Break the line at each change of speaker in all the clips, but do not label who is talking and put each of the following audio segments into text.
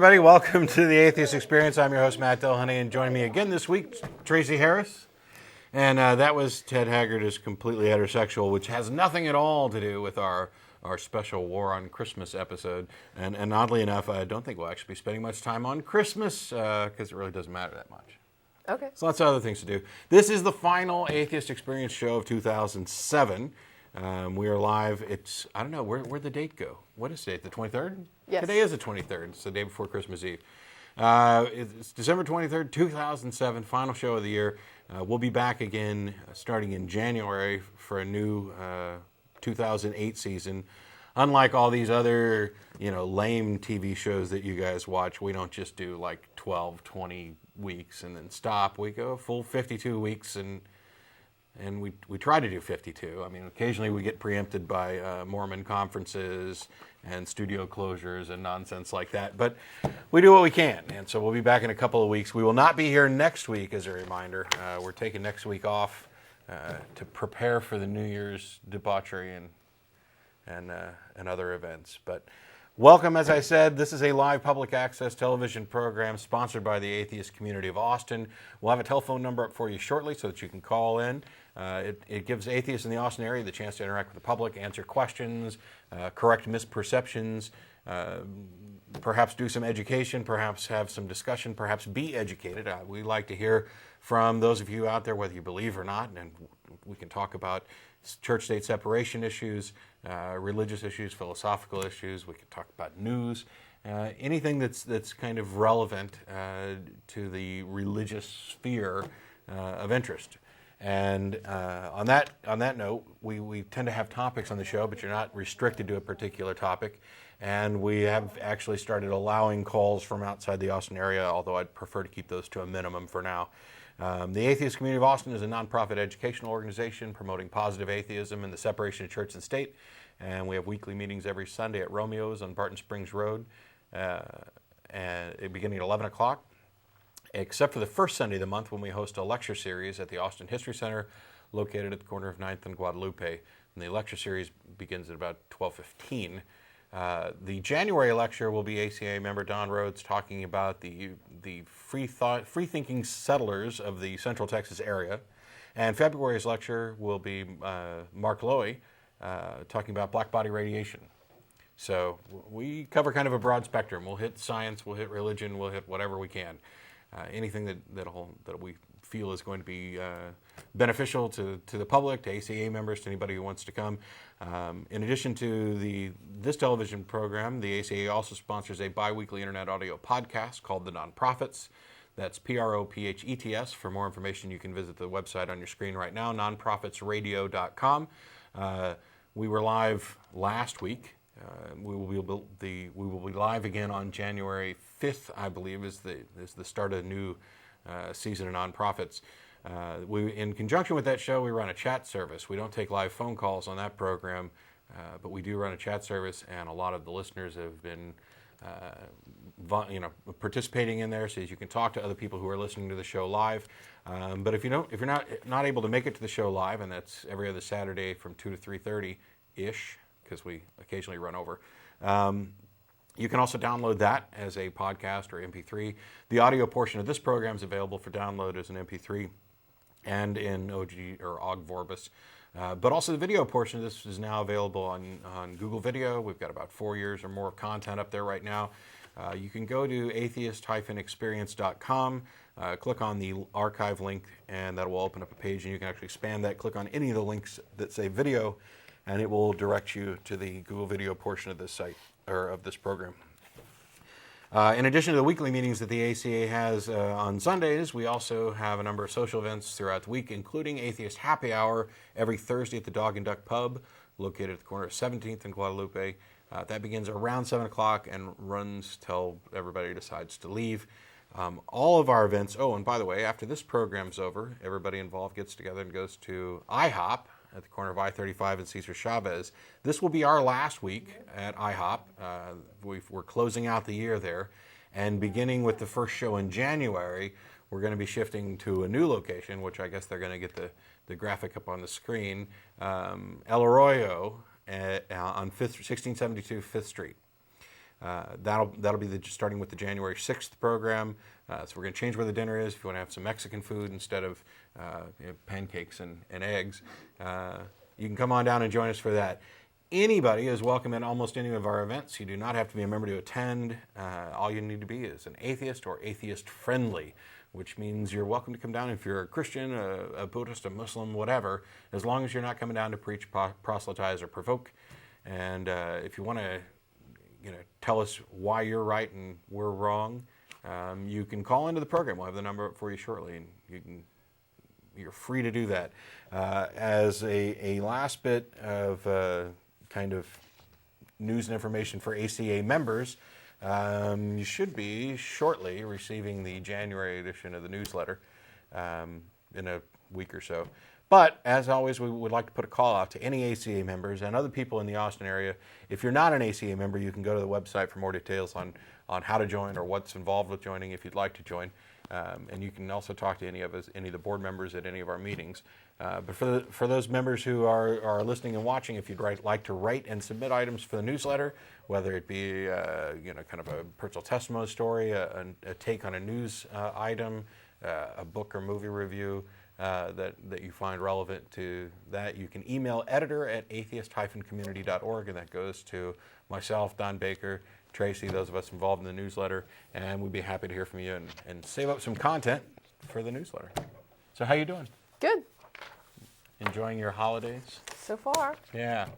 everybody. Welcome to the Atheist Experience. I'm your host, Matt Dillahunty, and joining me again this week, Tracie Harris. And that was Ted Haggard is Completely Heterosexual, which has nothing at all to do with our special War on Christmas episode. And oddly enough, I don't think we'll actually be spending much time on Christmas because it really doesn't matter that much.
Okay.
So lots of other things to do. This is the final Atheist Experience show of 2007. We are live. It's, I don't know, where'd the date go? What is the date? The 23rd?
Yes.
Today is the 23rd. It's the day before Christmas Eve. It's December 23rd, 2007, final show of the year. We'll be back again starting in January for a new 2008 season. Unlike all these other, lame TV shows that you guys watch, we don't just do like 12, 20 weeks and then stop. We go full 52 weeks and we try to do 52. I mean, occasionally we get preempted by Mormon conferences and studio closures and nonsense like that. But we do what we can. And so we'll be back in a couple of weeks. We will not be here next week, as a reminder. We're taking next week off to prepare for the New Year's debauchery and other events. But welcome, as I said. This is a live public access television program sponsored by the atheist community of Austin. We'll have a telephone number up for you shortly so that you can call in. It gives atheists in the Austin area the chance to interact with the public, answer questions, correct misperceptions, perhaps do some education, perhaps have some discussion, perhaps be educated. We like to hear from those of you out there, whether you believe or not, and we can talk about church-state separation issues, religious issues, philosophical issues. We can talk about news, anything that's kind of relevant to the religious sphere of interest. And on that note, we tend to have topics on the show, but you're not restricted to a particular topic. And we have actually started allowing calls from outside the Austin area, although I'd prefer to keep those to a minimum for now. The Atheist Community of Austin is a nonprofit educational organization promoting positive atheism and the separation of church and state. And we have weekly meetings every Sunday at Romeo's on Barton Springs Road, and beginning at 11 o'clock. Except for the first Sunday of the month when we host a lecture series at the Austin History Center located at the corner of 9th and Guadalupe. And the lecture series begins at about 12:15. The January lecture will be ACA member Don Rhodes talking about the free-thinking settlers of the Central Texas area. And February's lecture will be Mark Lowy talking about black body radiation. So we cover kind of a broad spectrum. We'll hit science, we'll hit religion, we'll hit whatever we can. Anything that we feel is going to be beneficial to the public, to ACA members, to anybody who wants to come. In addition to this television program, the ACA also sponsors a bi-weekly internet audio podcast called The Nonprofits. That's PROPHETS. For more information, you can visit the website on your screen right now, nonprofitsradio.com. We were live last week. We will be live again on January 5th, I believe, is the start of the new season of Nonprofits. In conjunction with that show, we run a chat service. We don't take live phone calls on that program, but we do run a chat service, and a lot of the listeners have been participating in there, so you can talk to other people who are listening to the show live. But if you're not able to make it to the show live, and that's every other Saturday from 2 to 3:30-ish, because we occasionally run over. You can also download that as a podcast or MP3. The audio portion of this program is available for download as an MP3 and in OG or OGG Vorbis. But also the video portion of this is now available on Google Video. We've got about 4 years or more of content up there right now. You can go to atheist-experience.com, click on the archive link, and that will open up a page, and you can actually expand that, click on any of the links that say video, and it will direct you to the Google Video portion of this site, or of this program. In addition to the weekly meetings that the ACA has on Sundays, we also have a number of social events throughout the week, including Atheist Happy Hour every Thursday at the Dog and Duck Pub, located at the corner of 17th and Guadalupe. That begins around 7 o'clock and runs till everybody decides to leave. All of our events, and by the way, after this program's over, everybody involved gets together and goes to IHOP at the corner of I-35 and Cesar Chavez. This will be our last week at IHOP. We're closing out the year there. And beginning with the first show in January, we're going to be shifting to a new location, which I guess they're going to get the graphic up on the screen, El Arroyo on 1672 5th Street. That'll be starting with the January 6th program. So we're going to change where the dinner is. If you want to have some Mexican food instead of pancakes and eggs, you can come on down and join us for that. Anybody is welcome at almost any of our events. You do not have to be a member to attend. All you need to be is an atheist or atheist friendly, which means you're welcome to come down if you're a Christian, a Buddhist, a Muslim, whatever, as long as you're not coming down to preach, proselytize, or provoke. And if you want to tell us why you're right and we're wrong, you can call into the program. We'll have the number up for you shortly, and you're free to do that. As a last bit of kind of news and information for ACA members, you should be shortly receiving the January edition of the newsletter in a week or so. But as always, we would like to put a call out to any ACA members and other people in the Austin area. If you're not an ACA member, you can go to the website for more details on how to join or what's involved with joining if you'd like to join. And you can also talk to any of the board members at any of our meetings. But for those members who are listening and watching, if you'd like to write and submit items for the newsletter, whether it be kind of a personal testimony story, a take on a news item, a book or movie review that you find relevant to that, you can email editor@atheist-community.org, and that goes to myself, Don Baker, Tracie, those of us involved in the newsletter, and we'd be happy to hear from you and save up some content for the newsletter. So how you doing?
Good.
Enjoying your holidays?
So far.
Yeah.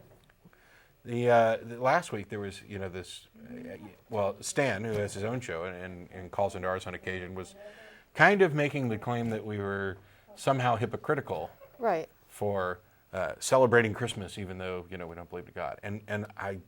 The last week there was, Stan, who has his own show and calls into ours on occasion, was kind of making the claim that we were somehow hypocritical,
right,
for celebrating Christmas, even though we don't believe in God. And I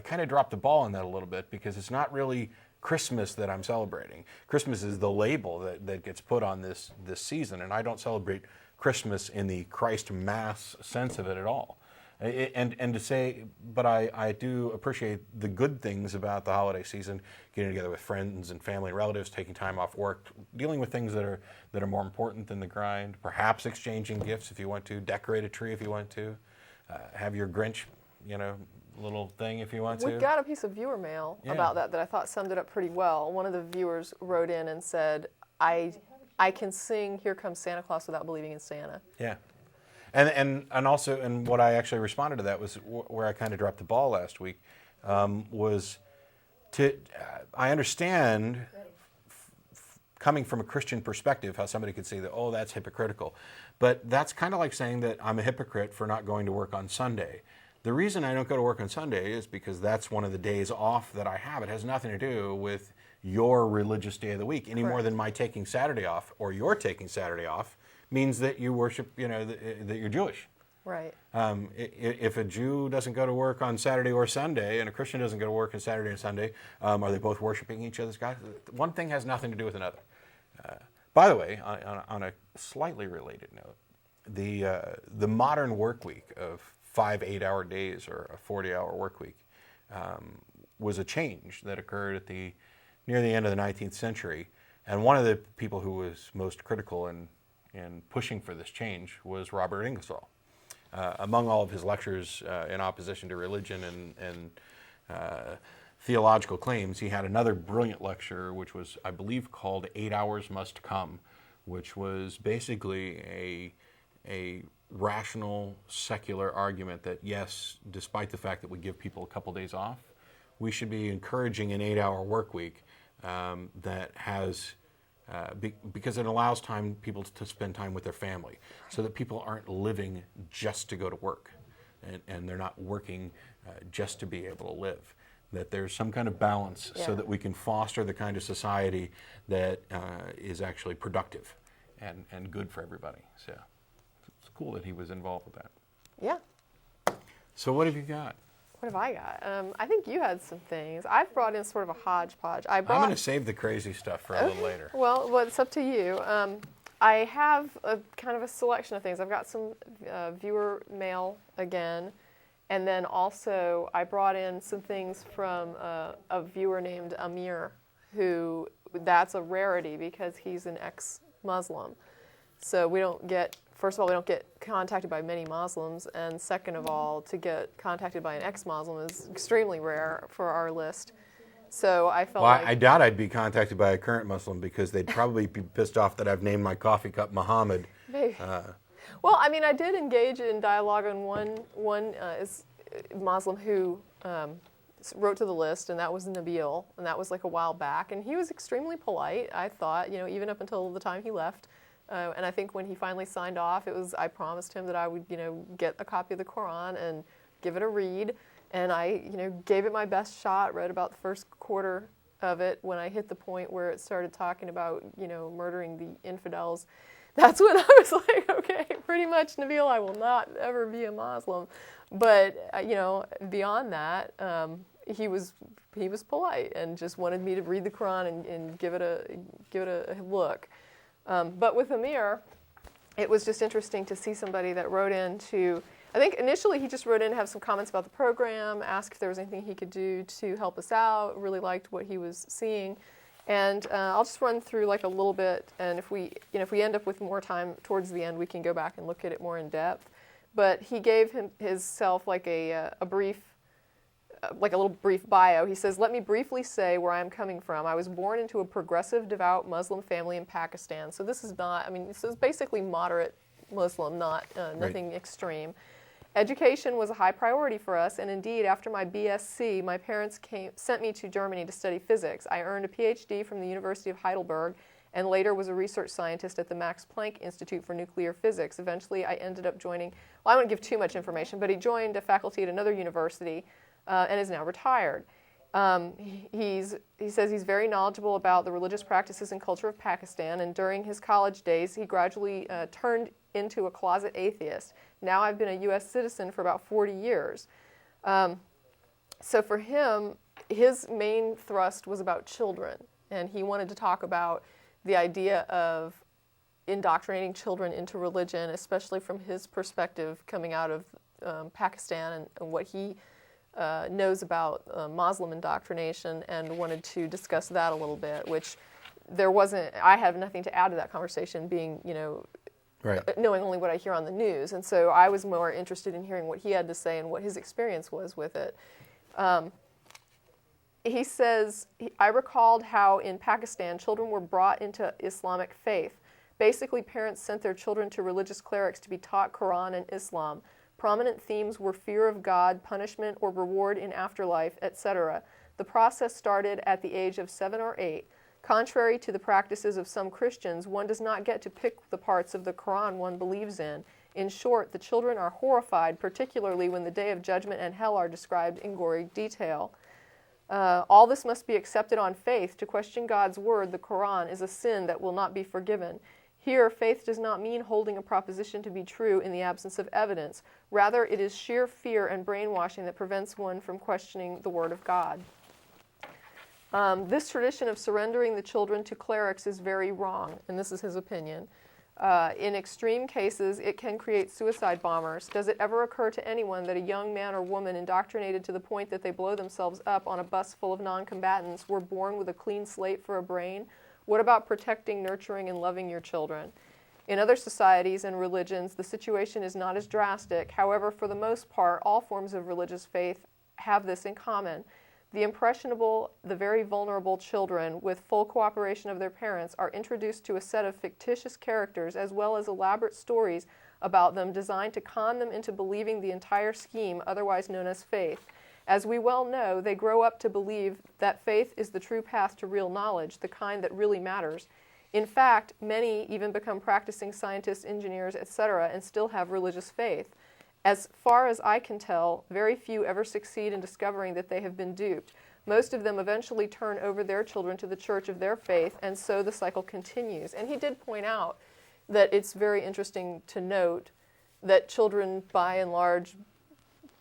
kind of dropped the ball on that a little bit, because it's not really Christmas that I'm celebrating. Christmas is the label that gets put on this season, and I don't celebrate Christmas in the Christ Mass sense of it at all. And to say, but I do appreciate the good things about the holiday season, getting together with friends and family and relatives, taking time off work, dealing with things that are more important than the grind, perhaps exchanging gifts if you want to, decorate a tree if you want to, have your Grinch, little thing if you want to.
We got a piece of viewer mail about that I thought summed it up pretty well. One of the viewers wrote in and said, I can sing Here Comes Santa Claus without believing in Santa.
Yeah. And also, and what I actually responded to that was where I kind of dropped the ball last week, was I understand coming from a Christian perspective how somebody could say that, oh, that's hypocritical. But that's kind of like saying that I'm a hypocrite for not going to work on Sunday. The reason I don't go to work on Sunday is because that's one of the days off that I have. It has nothing to do with your religious day of the week, any more than my taking Saturday off or your taking Saturday off means that you worship, that you're Jewish.
Right.
If a Jew doesn't go to work on Saturday or Sunday and a Christian doesn't go to work on Saturday and Sunday, are they both worshiping each other's God? One thing has nothing to do with another. By the way, on a slightly related note, the modern work week of 5 8-hour days or a 40-hour work week was a change that occurred near the end of the 19th century. And one of the people who was most critical in pushing for this change was Robert Ingersoll. Among all of his lectures in opposition to religion and theological claims, he had another brilliant lecture, which was, I believe, called 8 Hours Must Come, which was basically a rational, secular argument that, yes, despite the fact that we give people a couple days off, we should be encouraging an 8-hour work week that has... because it allows people to spend time with their family, so that people aren't living just to go to work, and they're not working just to be able to live. That there's some kind of balance so that we can foster the kind of society that is actually productive and good for everybody. So it's cool that he was involved with that.
Yeah.
So what have you got?
What have I got? I think you had some things. I've brought in sort of a hodgepodge.
I'm going to save the crazy stuff for a little later.
Well, it's up to you. I have a kind of a selection of things. I've got some viewer mail again, and then also I brought in some things from a viewer named Amir, who that's a rarity because he's an ex-Muslim. So first of all, we don't get contacted by many Muslims, and second of all, to get contacted by an ex-Muslim is extremely rare for our list. So I felt
Well,
like...
I doubt I'd be contacted by a current Muslim because they'd probably be pissed off that I've named my coffee cup Muhammad.
Maybe. Well, I mean, I did engage in dialogue on one Muslim who wrote to the list, and that was Nabil, and that was like a while back, and he was extremely polite, I thought, even up until the time he left. And I think when he finally signed off, I promised him that I would, get a copy of the Quran and give it a read. And I, gave it my best shot, read about the first quarter of it. When I hit the point where it started talking about, murdering the infidels, that's when I was like, okay, pretty much, Nabil, I will not ever be a Muslim. But, beyond that, he was polite and just wanted me to read the Quran and give it a look. But with Amir, it was just interesting to see somebody that wrote in to, I think initially he just wrote in to have some comments about the program, asked if there was anything he could do to help us out, really liked what he was seeing. And I'll just run through like a little bit, and if we end up with more time towards the end, we can go back and look at it more in depth. But he gave himself like a brief, like a little brief bio. He says, "Let me briefly say where I am coming from. I was born into a progressive, devout Muslim family in Pakistan." So this is not, this is basically moderate Muslim, not nothing extreme. Education was a high priority for us, and indeed, after my BSc, my parents sent me to Germany to study physics. I earned a PhD from the University of Heidelberg and later was a research scientist at the Max Planck Institute for Nuclear Physics. Eventually, I ended up joining, well, I won't give too much information, but he joined a faculty at another university and is now retired. He says he's very knowledgeable about the religious practices and culture of Pakistan, and during his college days, he gradually turned into a closet atheist. Now I've been a U.S. citizen for about 40 years. So for him, his main thrust was about children, and he wanted to talk about the idea of indoctrinating children into religion, especially from his perspective coming out of Pakistan and what he knows about Muslim indoctrination, and wanted to discuss that a little bit, which I have nothing to add to that conversation, being,
right,
knowing only what I hear on the news. And so I was more interested in hearing what he had to say and what his experience was with it. He says, I recalled how in Pakistan children were brought into Islamic faith. Basically, parents sent their children to religious clerics to be taught Quran and Islam. Prominent themes were fear of God, punishment or reward in afterlife, etc. The process started at the age of 7 or 8. Contrary to the practices of some Christians, one does not get to pick the parts of the Quran one believes in. In short, the children are horrified, particularly when the day of judgment and hell are described in gory detail. All this must be accepted on faith. To question God's word, the Quran, is a sin that will not be forgiven. Here, faith does not mean holding a proposition to be true in the absence of evidence. Rather, it is sheer fear and brainwashing that prevents one from questioning the word of God. This tradition of surrendering the children to clerics is very wrong, and this is his opinion. In extreme cases, it can create suicide bombers. Does it ever occur to anyone that a young man or woman indoctrinated to the point that they blow themselves up on a bus full of non-combatants were born with a clean slate for a brain? What about protecting, nurturing, and loving your children? In other societies and religions, the situation is not as drastic. However, for the most part, all forms of religious faith have this in common. The impressionable, the very vulnerable children, with full cooperation of their parents, are introduced to a set of fictitious characters as well as elaborate stories about them designed to con them into believing the entire scheme, otherwise known as faith. As we well know, they grow up to believe that faith is the true path to real knowledge, the kind that really matters. In fact, many even become practicing scientists, engineers, etc., and still have religious faith. As far as I can tell, very few ever succeed in discovering that they have been duped. Most of them eventually turn over their children to the church of their faith, and so the cycle continues. And he did point out that it's very interesting to note that children, by and large,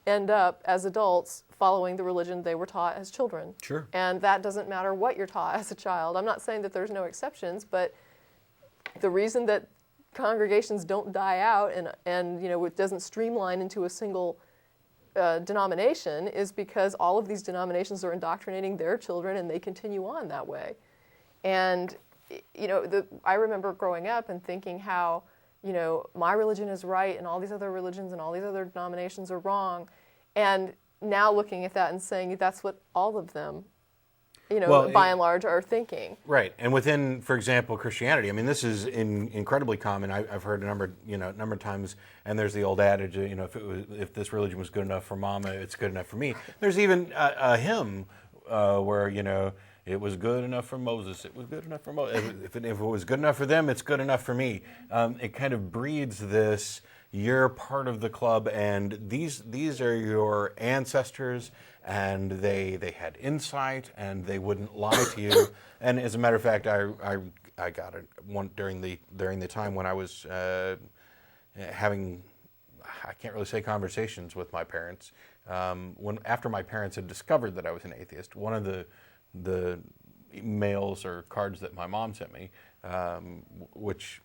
end up as adults following the religion they were taught as children.
Sure.
And that doesn't matter what you're taught as a child. I'm not saying that there's no exceptions, but the reason that congregations don't die out and it doesn't streamline into a single denomination is because all of these denominations are indoctrinating their children, and they continue on that way. And I remember growing up and thinking how my religion is right and all these other religions and all these other denominations are wrong, and now looking at that and saying that's what all of them by and large, are thinking.
Right, and within, for example, Christianity. I mean, this is incredibly common. I've heard a number of times, and there's the old adage, if this religion was good enough for Mama, it's good enough for me. There's even a hymn where it was good enough for Moses. It was good enough for Moses. If it was good enough for them, it's good enough for me. It kind of breeds this. You're part of the club, and these are your ancestors, and they had insight, and they wouldn't lie to you. And as a matter of fact, I got it during the time when I was having, I can't really say conversations with my parents. After my parents had discovered that I was an atheist, one of the mails or cards that my mom sent me, which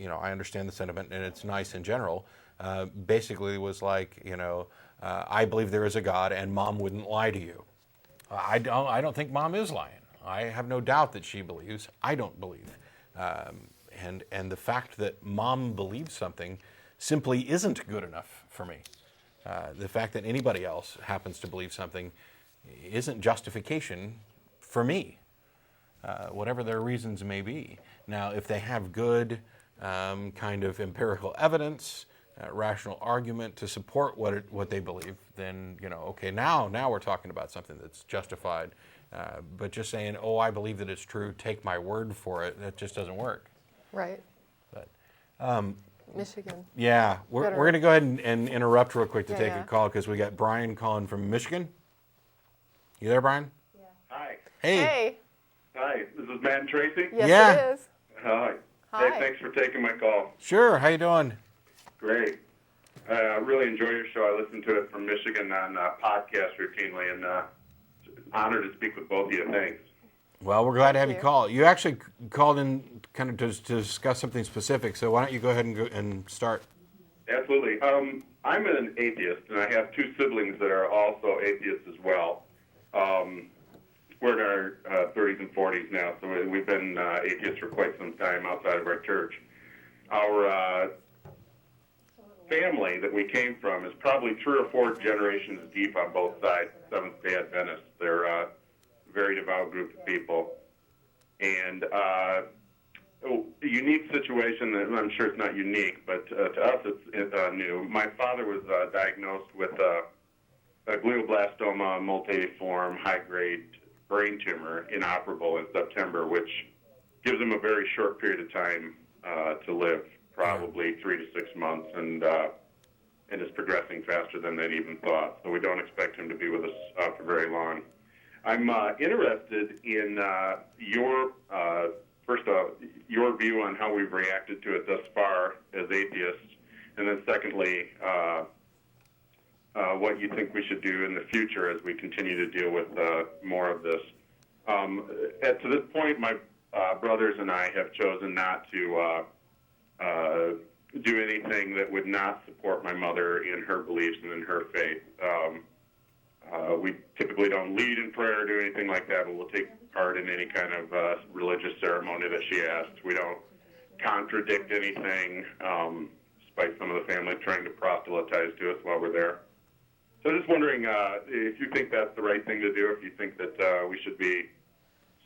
I understand the sentiment and it's nice in general, basically was like, I believe there is a God and Mom wouldn't lie to you. I don't think Mom is lying. I have no doubt that she believes. I don't believe. And the fact that Mom believes something simply isn't good enough for me. The fact that anybody else happens to believe something isn't justification for me, whatever their reasons may be. Now, if they have good kind of empirical evidence, rational argument to support what they believe, then okay, now we're talking about something that's justified. But just saying, oh, I believe that it's true, take my word for it, that just doesn't work.
Right.
But
Michigan.
yeah, we're going to go ahead and interrupt real quick to take a call because we got Brian calling from Michigan. You there, Brian?
Yeah. Hi.
Hey.
Hi. This is Matt and Tracie?
Yes, it is.
Hi.
Hi.
Hey, thanks for taking my call.
Sure. How you doing?
Great. I really enjoy your show. I listen to it from Michigan on podcast routinely, and honored to speak with both of you. Thanks.
Well, we're glad to have you
you.
call. You actually called in kind of to discuss something specific, so why don't you go ahead and start?
Absolutely. I'm an atheist, and I have two siblings that are also atheists as well. We're in our 30s and 40s now, so we've been atheists for quite some time outside of our church. Our family that we came from is probably 3 or 4 generations deep on both sides, Seventh-day Adventists. They're a very devout group of people. And a unique situation, that I'm sure it's not unique, but to us it's new. My father was diagnosed with a glioblastoma multiforme high-grade brain tumor, inoperable in September, which gives him a very short period of time to live, probably 3 to 6 months, and is progressing faster than they'd even thought. So we don't expect him to be with us for very long. I'm interested in your view on how we've reacted to it thus far as atheists, and then secondly, what you think we should do in the future as we continue to deal with more of this. To this point, my brothers and I have chosen not to do anything that would not support my mother in her beliefs and in her faith. We typically don't lead in prayer or do anything like that, but we'll take part in any kind of religious ceremony that she asks. We don't contradict anything, despite some of the family trying to proselytize to us while we're there. So I'm just wondering if you think that's the right thing to do, if you think that we should be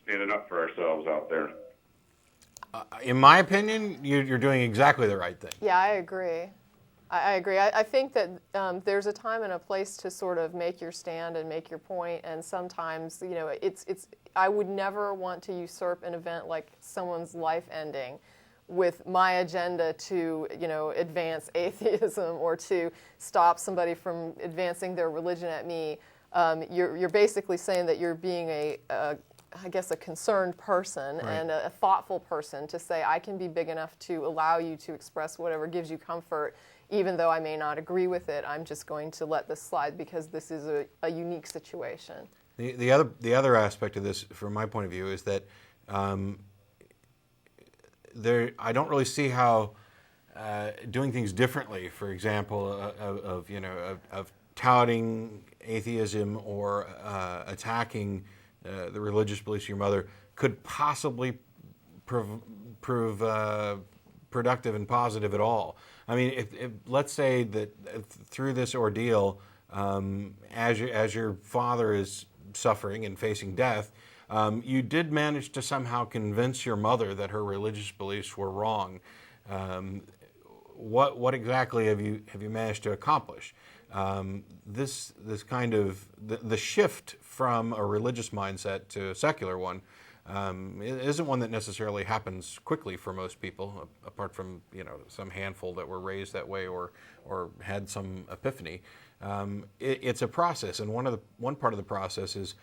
standing up for ourselves out there.
In my opinion, you're doing exactly the right thing.
Yeah, I agree. I agree. I think that there's a time and a place to sort of make your stand and make your point, and sometimes, it's. I would never want to usurp an event like someone's life ending with my agenda to, advance atheism or to stop somebody from advancing their religion at me. You're basically saying that you're being a concerned person, right, and a thoughtful person to say, I can be big enough to allow you to express whatever gives you comfort, even though I may not agree with it. I'm just going to let this slide because this is a unique situation.
The other aspect of this, from my point of view, is that I don't really see how doing things differently, for example, of touting atheism or attacking the religious beliefs of your mother could possibly prove productive and positive at all. I mean, if let's say that through this ordeal, as your father is suffering and facing death, You did manage to somehow convince your mother that her religious beliefs were wrong. What exactly have you managed to accomplish? This kind of the shift from a religious mindset to a secular one isn't one that necessarily happens quickly for most people, apart from some handful that were raised that way or had some epiphany. It's a process, and one part of the process is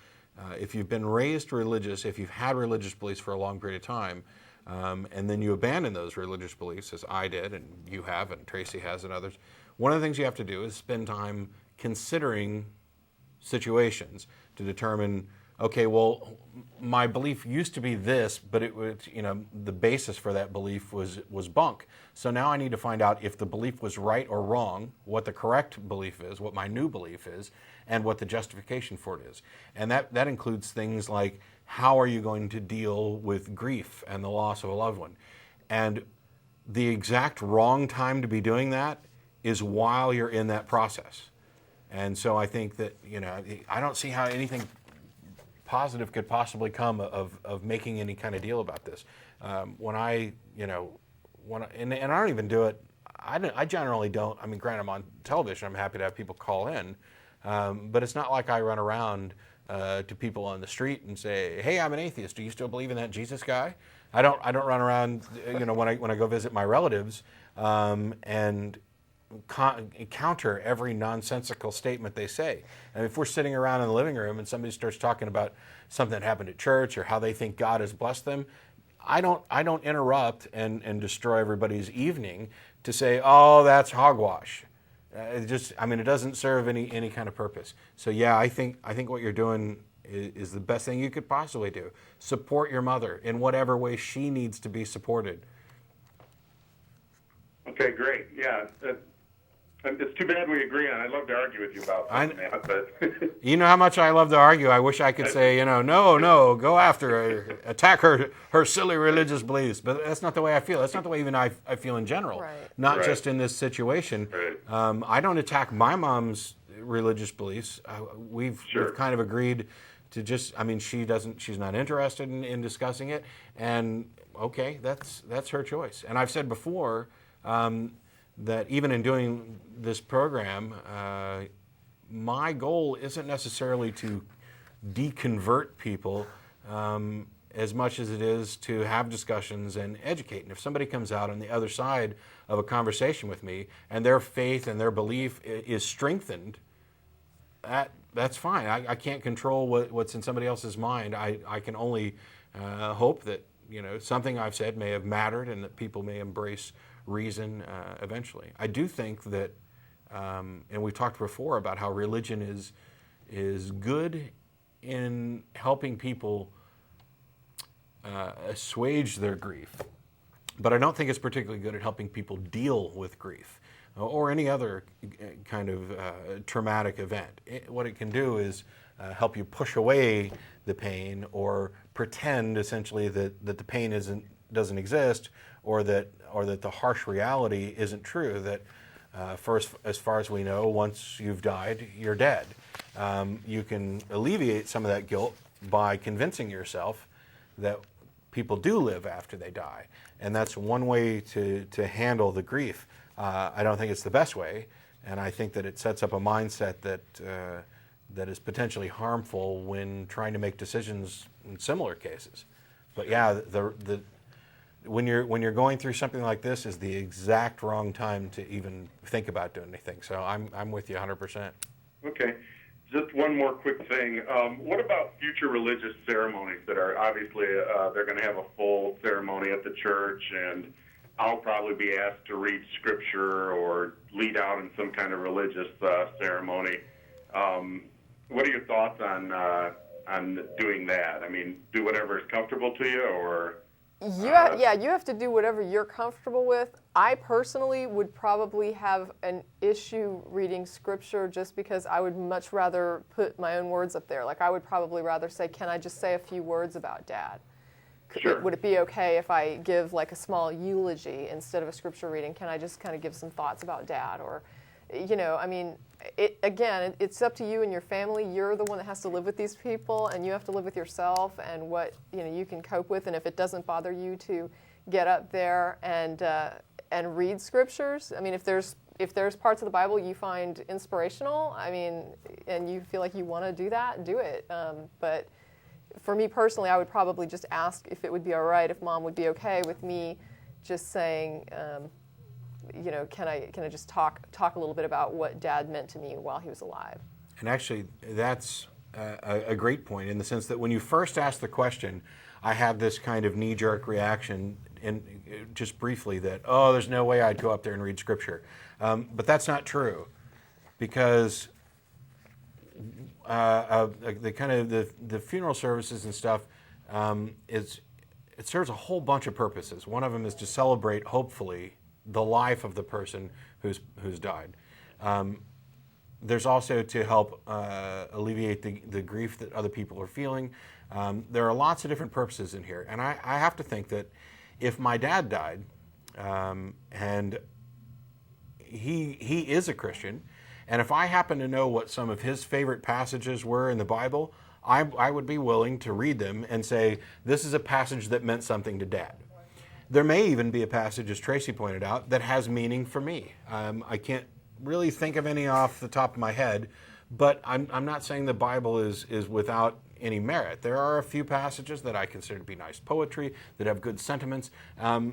if you've been raised religious, if you've had religious beliefs for a long period of time, and then you abandon those religious beliefs, as I did, and you have, and Tracie has, and others. One of the things you have to do is spend time considering situations to determine, okay, well, my belief used to be this, but it was, the basis for that belief was bunk. So now I need to find out if the belief was right or wrong, what the correct belief is, what my new belief is, and what the justification for it is. And that includes things like, how are you going to deal with grief and the loss of a loved one? And the exact wrong time to be doing that is while you're in that process. And so I think that, I don't see how anything positive could possibly come of making any kind of deal about this. And I don't even do it, I generally don't, granted I'm on television, I'm happy to have people call in, but it's not like I run around to people on the street and say, hey, I'm an atheist, do you still believe in that Jesus guy? I don't run around, when I go visit my relatives and counter every nonsensical statement they say. And if we're sitting around in the living room and somebody starts talking about something that happened at church or how they think God has blessed them, I don't interrupt and destroy everybody's evening to say, oh, that's hogwash. It doesn't serve any kind of purpose. So yeah, I think what you're doing is the best thing you could possibly do. Support your mother in whatever way she needs to be supported.
Okay, great. Yeah, it's too bad we agree on. I'd love to argue with you about something, Matt, but
you know how much I love to argue. I wish I could say, no, go after her, attack her silly religious beliefs. But that's not the way I feel. That's not the way even I feel in general.
Right.
Not
Right.
just in this situation.
Right.
I don't attack my mom's religious beliefs. We've kind of agreed to just. She's not interested in discussing it, and okay, that's her choice. And I've said before. That even in doing this program, my goal isn't necessarily to deconvert people as much as it is to have discussions and educate. And if somebody comes out on the other side of a conversation with me and their faith and their belief is strengthened, that's fine. I can't control what's in somebody else's mind. I can only hope that something I've said may have mattered and that people may embrace reason eventually. I do think that, and we've talked before about how religion is good in helping people assuage their grief, but I don't think it's particularly good at helping people deal with grief or any other kind of traumatic event. What it can do is help you push away the pain or pretend essentially that the pain doesn't exist, or that the harsh reality isn't true, that as far as we know, once you've died, you're dead. You can alleviate some of that guilt by convincing yourself that people do live after they die. And that's one way to handle the grief. I don't think it's the best way, and I think that it sets up a mindset that is potentially harmful when trying to make decisions in similar cases. But yeah, when you're going through something like this is the exact wrong time to even think about doing anything. So I'm with you 100%.
Okay. Just one more quick thing. What about future religious ceremonies that are obviously they're going to have a full ceremony at the church, and I'll probably be asked to read scripture or lead out in some kind of religious ceremony. What are your thoughts on doing that? Do whatever is comfortable to you, or?
You have to do whatever you're comfortable with. I personally would probably have an issue reading scripture just because I would much rather put my own words up there. Like, I would probably rather say, can I just say a few words about Dad?
Sure.
Would it be okay if I give like a small eulogy instead of a scripture reading? Can I just kind of give some thoughts about Dad? Or, it's up to you and your family. You're the one that has to live with these people, and you have to live with yourself and what you can cope with. And if it doesn't bother you to get up there and read scriptures, I mean, if there's parts of the Bible you find inspirational, I mean, and you feel like you want to do that, do it. But for me personally, I would probably just ask if it would be all right, if Mom would be okay with me just saying, can I just talk a little bit about what Dad meant to me while he was alive?
And actually, that's a great point in the sense that when you first asked the question, I had this kind of knee-jerk reaction, and just briefly that, oh, there's no way I'd go up there and read Scripture. But that's not true, because the kind of the funeral services and stuff it serves a whole bunch of purposes. One of them is to celebrate, hopefully, the life of the person who's died. There's also to help alleviate the grief that other people are feeling. There are lots of different purposes in here, and I have to think that if my dad died, and he is a Christian, and if I happen to know what some of his favorite passages were in the Bible, I would be willing to read them and say, this is a passage that meant something to Dad. There may even be a passage, as Tracie pointed out, that has meaning for me. I can't really think of any off the top of my head, but I'm not saying the Bible is without any merit. There are a few passages that I consider to be nice poetry, that have good sentiments. I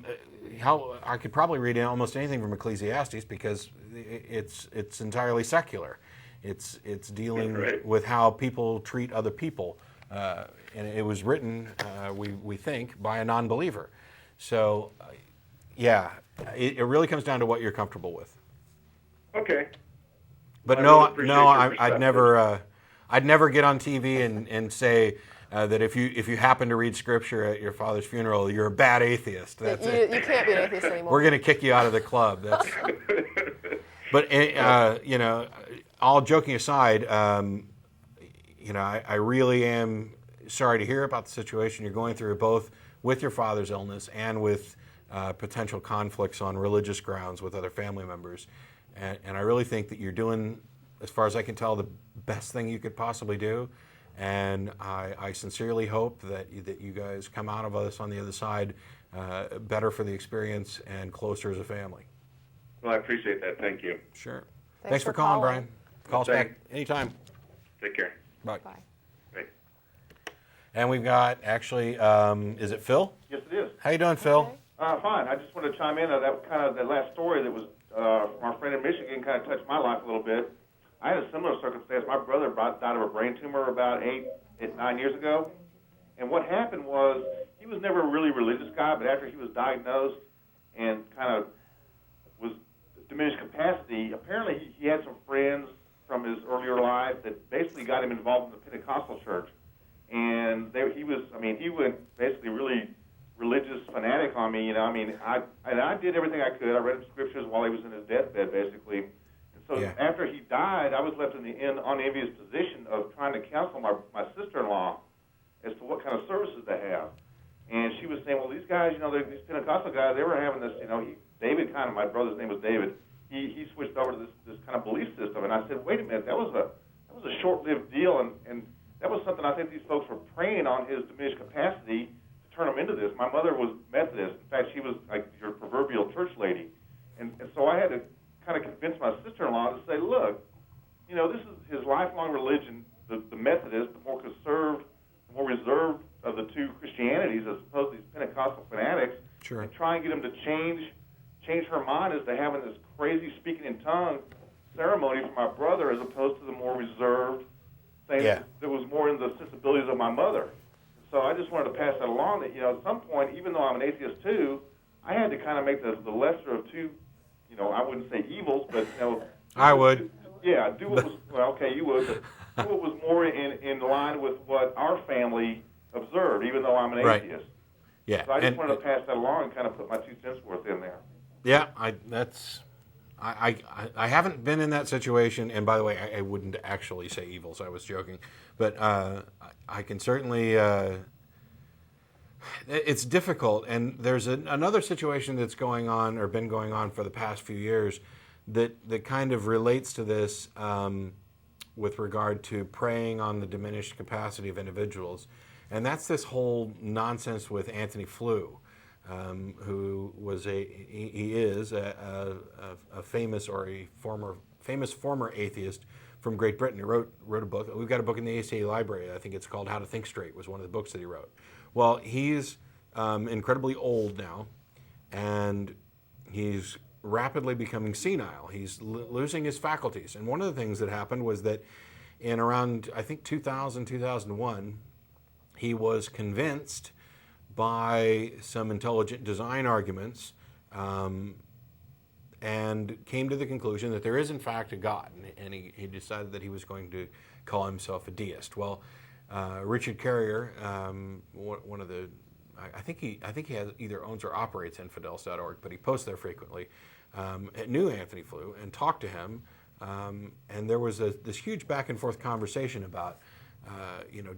could probably read almost anything from Ecclesiastes because it's entirely secular. It's dealing with how people treat other people, and it was written, we think, by a non-believer. So, it really comes down to what you're comfortable with.
Okay.
But I'd never get on TV and say that if you happen to read Scripture at your father's funeral, you're a bad atheist. That's it.
You can't be an atheist anymore.
We're going to kick you out of the club. But all joking aside, I really am sorry to hear about the situation you're going through, both with your father's illness and with potential conflicts on religious grounds with other family members. And I really think that you're doing, as far as I can tell, the best thing you could possibly do. And I sincerely hope that you guys come out of this on the other side better for the experience and closer as a family.
Well, I appreciate that. Thank you.
Sure. Thanks for calling, Brian. Call us back anytime.
Take care.
Bye.
Bye.
Bye.
And we've got, actually, is it Phil?
Yes, it is.
How you doing, Phil?
Okay.
Fine. I just wanted to chime in on that last story that was from our friend in Michigan kind of touched my life a little bit. I had a similar circumstance. My brother died of a brain tumor about 9 years ago. And what happened was he was never a really religious guy, but after he was diagnosed and kind of was diminished capacity, apparently he had some friends from his earlier life that basically got him involved in the Pentecostal church. And he went basically really religious fanatic on me, I did everything I could. I read him scriptures while he was in his deathbed, basically. And so after he died, I was left in the unenvious position of trying to counsel my sister-in-law as to what kind of services to have. And she was saying, well, these guys, these Pentecostal guys, they were having this, David my brother's name was David, he switched over to this kind of belief system. And I said, wait a minute, that was a short-lived deal, and that was something I think these folks were preying on his diminished capacity to turn him into this. My mother was Methodist. In fact, she was like your proverbial church lady. And so I had to kind of convince my sister-in-law to say, look, this is his lifelong religion, the Methodist, the more conserved, the more reserved of the two Christianities, as opposed to these Pentecostal fanatics.
Sure.
And try and get him to change her mind as to having this crazy speaking in tongues ceremony for my brother, as opposed to the more reserved thing that was more in the sensibilities of my mother. So I just wanted to pass that along that, at some point, even though I'm an atheist too, I had to kind of make the lesser of two, I wouldn't say evils, but,
I would.
Yeah, do what was, well, okay, you would, but do what was more in line with what our family observed, even though I'm an atheist.
Right. Yeah.
So I just wanted to pass that along and kind of put my 2 cents worth in there.
Yeah, I haven't been in that situation, and by the way, I wouldn't actually say evils. I was joking, but I can certainly. It's difficult, and there's another situation that's going on or been going on for the past few years that kind of relates to this with regard to preying on the diminished capacity of individuals. And that's this whole nonsense with Anthony Flew, who was he is a famous or a famous former atheist from Great Britain. He wrote a book. We've got a book in the ACA library. I think it's called How to Think Straight, was one of the books that he wrote. Well, he's incredibly old now, and he's rapidly becoming senile. He's losing his faculties. And one of the things that happened was that in around, I think, 2000, 2001, he was convinced by some intelligent design arguments and came to the conclusion that there is, in fact, a God. And he decided that he was going to call himself a deist. Well, Richard Carrier, one of the, I think he has either owns or operates infidels.org, but he posts there frequently, knew Anthony Flew and talked to him. And there was this huge back and forth conversation about,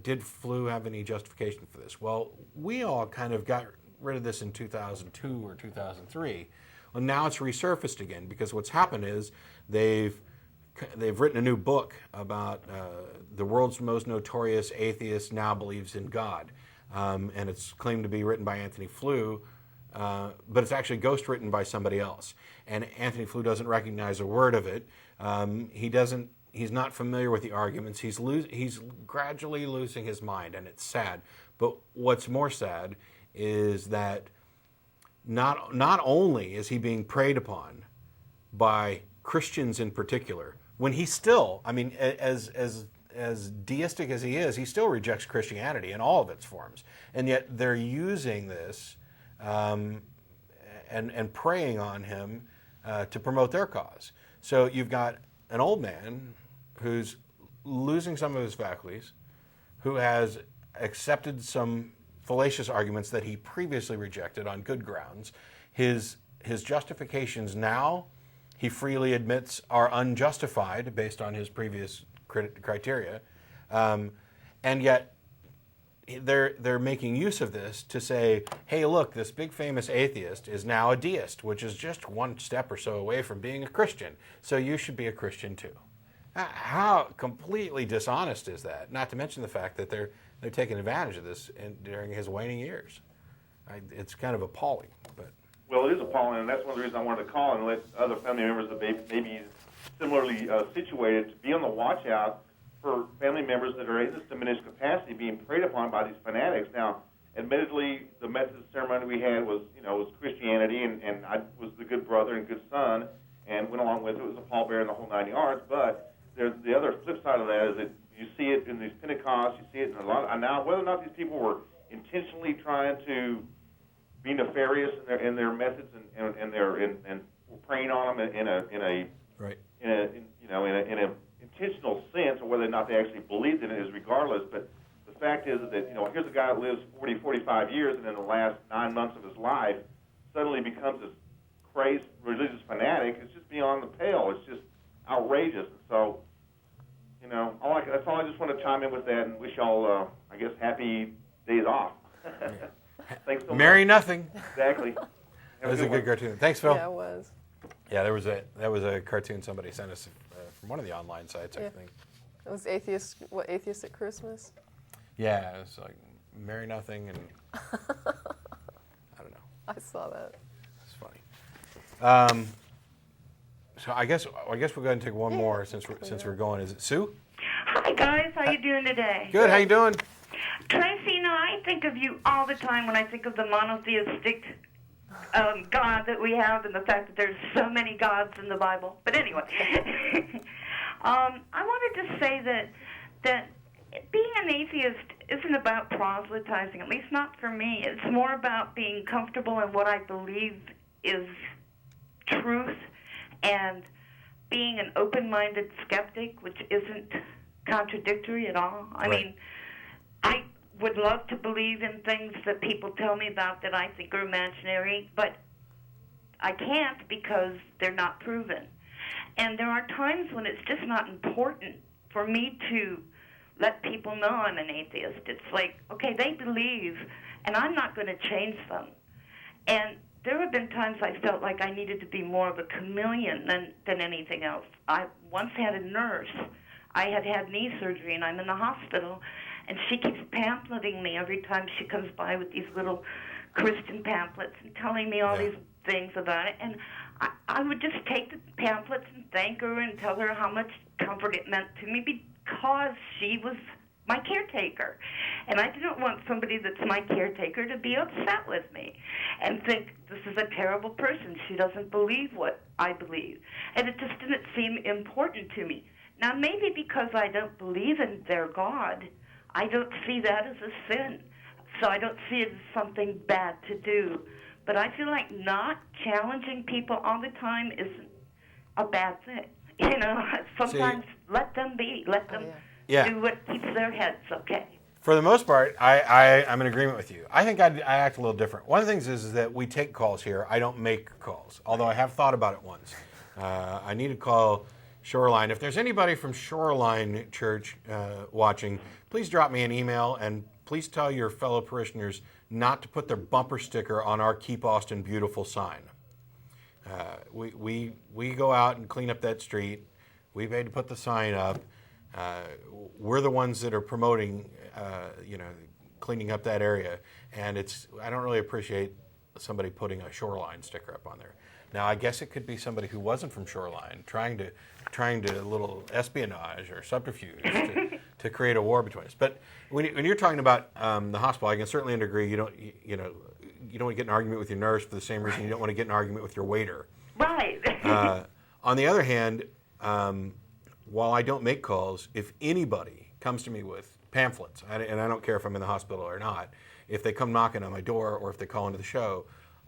did Flew have any justification for this? Well, we all kind of got rid of this in 2002 or 2003. Well, now it's resurfaced again because what's happened is they've written a new book about the world's most notorious atheist now believes in God. And it's claimed to be written by Anthony Flew, but it's actually ghostwritten by somebody else. And Anthony Flew doesn't recognize a word of it. He's not familiar with the arguments. He's gradually losing his mind, and it's sad. But what's more sad is that not only is he being preyed upon by Christians in particular, when he still, I mean, as deistic as he is, he still rejects Christianity in all of its forms. And yet they're using this and preying on him to promote their cause. So you've got an old man who's losing some of his faculties, who has accepted some fallacious arguments that he previously rejected on good grounds. His justifications now, he freely admits, are unjustified based on his previous criteria, and yet they're making use of this to say, hey, look, this big famous atheist is now a deist, which is just one step or so away from being a Christian, so you should be a Christian too. How completely dishonest is that? Not to mention the fact that they're taking advantage of this during his waning years. It's kind of appalling. But
well, it is appalling, and that's one of the reasons I wanted to call and let other family members that may be similarly situated to be on the watch out for family members that are in this diminished capacity being preyed upon by these fanatics. Now, admittedly, the Methodist ceremony we had was Christianity, and I was the good brother and good son, and went along with it. It was a pallbearer and the whole 9 yards. But there's the other flip side of that is that you see it in these Pentecosts, you see it in a lot. And now, whether or not these people were intentionally trying to be nefarious in their methods and preying on them in a intentional sense, or whether or not they actually believed in it is regardless. But the fact is that here's a guy that lives 40, 45 years, and in the last 9 months of his life suddenly becomes this crazed religious fanatic. It's just beyond the pale. It's just outrageous. And so, that's all. I just want to chime in with that and wish y'all, happy days off. Thanks so much.
Marry nothing.
Exactly.
That was a good cartoon. Thanks, Phil.
Yeah, it was.
Yeah, that was a cartoon somebody sent us from one of the online sites, I think.
It was Atheist at Christmas?
Yeah, it's like marry nothing, and I don't know.
I saw that.
It's funny. So I guess we'll go ahead and take one more since we're going. Is it Sue?
Hi guys, how you doing today?
Good. How you doing?
Tracie, I think of you all the time when I think of the monotheistic God that we have, and the fact that there's so many gods in the Bible. But anyway, I wanted to say that being an atheist isn't about proselytizing, at least not for me. It's more about being comfortable in what I believe is truth and being an open-minded skeptic, which isn't contradictory at all. I mean, I would love to believe in things that people tell me about that I think are imaginary, but I can't because they're not proven. And there are times when it's just not important for me to let people know I'm an atheist. It's like, okay, they believe, and I'm not going to change them. And there have been times I felt like I needed to be more of a chameleon than anything else. I once had a nurse. I had had knee surgery, and I'm in the hospital, and she keeps pamphleting me every time she comes by with these little Christian pamphlets and telling me all these things about it. And I would just take the pamphlets and thank her and tell her how much comfort it meant to me because she was my caretaker. And I didn't want somebody that's my caretaker to be upset with me and think, this is a terrible person. She doesn't believe what I believe. And it just didn't seem important to me. Now, maybe because I don't believe in their God, I don't see that as a sin. So I don't see it as something bad to do. But I feel like not challenging people all the time isn't a bad thing. You know, sometimes let them be. Let them do what keeps their heads okay.
For the most part, I'm in agreement with you. I think I act a little different. One of the things is that we take calls here. I don't make calls, although I have thought about it once. I need to call Shoreline. If there's anybody from Shoreline Church watching, please drop me an email and please tell your fellow parishioners not to put their bumper sticker on our Keep Austin Beautiful sign. We go out and clean up that street. We paid to put the sign up. We're the ones that are promoting, cleaning up that area. And I don't really appreciate somebody putting a Shoreline sticker up on there. Now, I guess it could be somebody who wasn't from Shoreline trying to a little espionage or subterfuge to create a war between us. But when you're talking about the hospital, I can certainly agree. You don't want to get in an argument with your nurse for the same reason you don't want to get in an argument with your waiter.
Right.
On the other hand, while I don't make calls, if anybody comes to me with pamphlets, and I don't care if I'm in the hospital or not, if they come knocking on my door or if they call into the show,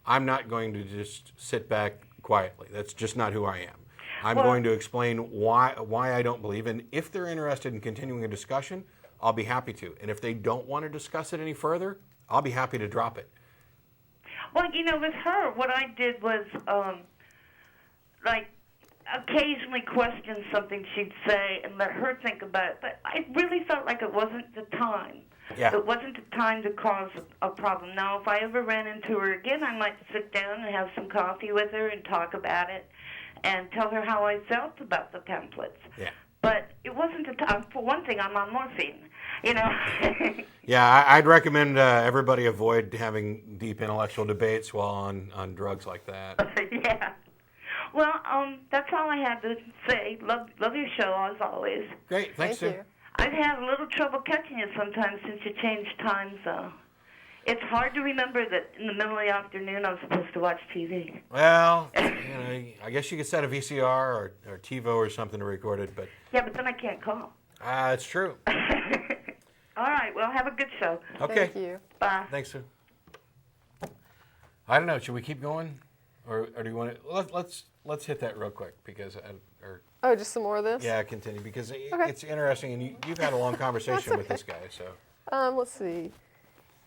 I'm not going to just sit back quietly. That's just not who I am. I'm going to explain why I don't believe, and if they're interested in continuing a discussion, I'll be happy to. And if they don't want to discuss it any further, I'll be happy to drop it.
Well, with her, what I did was, occasionally question something she'd say and let her think about it. But I really felt like it wasn't the time.
Yeah.
It wasn't the time to cause a problem. Now, if I ever ran into her again, I might sit down and have some coffee with her and talk about it and tell her how I felt about the pamphlets.
Yeah.
But it wasn't the time. For one thing, I'm on morphine,
Yeah, I'd recommend everybody avoid having deep intellectual debates while on drugs like that.
Yeah. Well, that's all I had to say. Love your show, as always.
Great. Thanks, Sue.
Thank you.
I've had a little trouble catching it sometimes since you changed times, though. It's hard to remember that in the middle of the afternoon I'm supposed to watch TV.
Well, I guess you could set a VCR or TiVo or something to record it, but...
Yeah, but then I can't call.
It's true.
All right, well, have a good show.
Okay.
Thank you.
Bye.
Thanks, Sue. I don't know. Should we keep going? Or do you want to... Let's hit that real quick because...
Oh, just some more of this?
Yeah, continue, because it's interesting, and you've had a long conversation with this guy, so...
Let's see.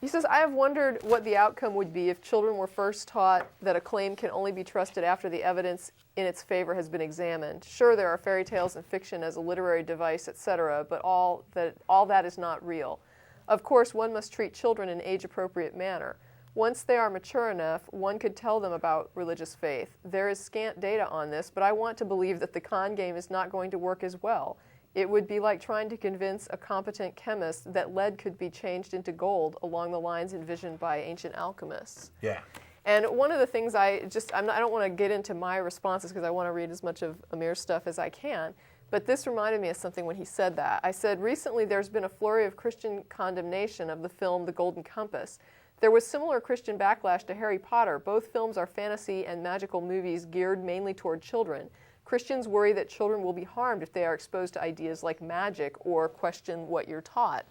He says, I have wondered what the outcome would be if children were first taught that a claim can only be trusted after the evidence in its favor has been examined. Sure, there are fairy tales and fiction as a literary device, etc., but all that is not real. Of course, one must treat children in an age-appropriate manner. Once they are mature enough, one could tell them about religious faith. There is scant data on this, but I want to believe that the con game is not going to work as well. It would be like trying to convince a competent chemist that lead could be changed into gold along the lines envisioned by ancient alchemists.
Yeah.
And one of the things I don't want to get into my responses because I want to read as much of Amir's stuff as I can, but this reminded me of something when he said that. I said, recently there's been a flurry of Christian condemnation of the film The Golden Compass. There was similar Christian backlash to Harry Potter. Both films are fantasy and magical movies geared mainly toward children. Christians worry that children will be harmed if they are exposed to ideas like magic or question what you're taught.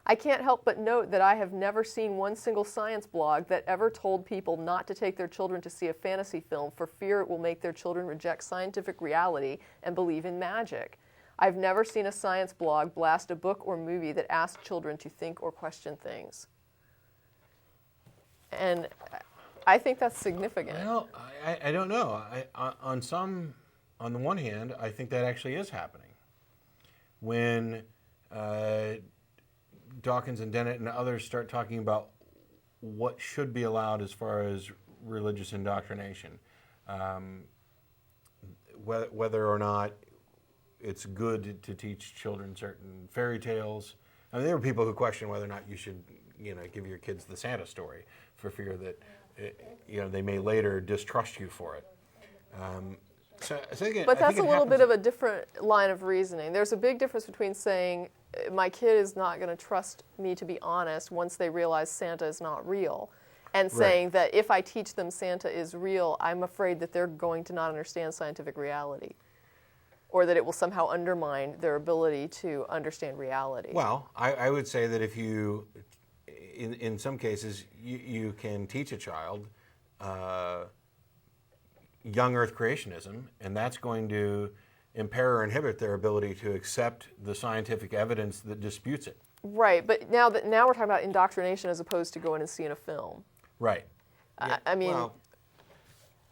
I can't help but note that I have never seen one single science blog that ever told people not to take their children to see a fantasy film for fear it will make their children reject scientific reality and believe in magic. I've never seen a science blog blast a book or movie that asks children to think or question things. And I think that's significant.
Well, I don't know. On the one hand, I think that actually is happening. When Dawkins and Dennett and others start talking about what should be allowed as far as religious indoctrination. Whether or not it's good to teach children certain fairy tales. I mean, there are people who question whether or not you should, give your kids the Santa story for fear that, they may later distrust you for it.
But that's a little bit of a different line of reasoning. There's a big difference between saying my kid is not going to trust me to be honest once they realize Santa is not real, and saying that if I teach them Santa is real, I'm afraid that they're going to not understand scientific reality, or that it will somehow undermine their ability to understand reality.
Well, I would say that if you, in some cases, you can teach a child young Earth creationism, and that's going to impair or inhibit their ability to accept the scientific evidence that disputes it.
Right, but now we're talking about indoctrination as opposed to going and seeing a film.
Right.
Yeah, I mean,
well,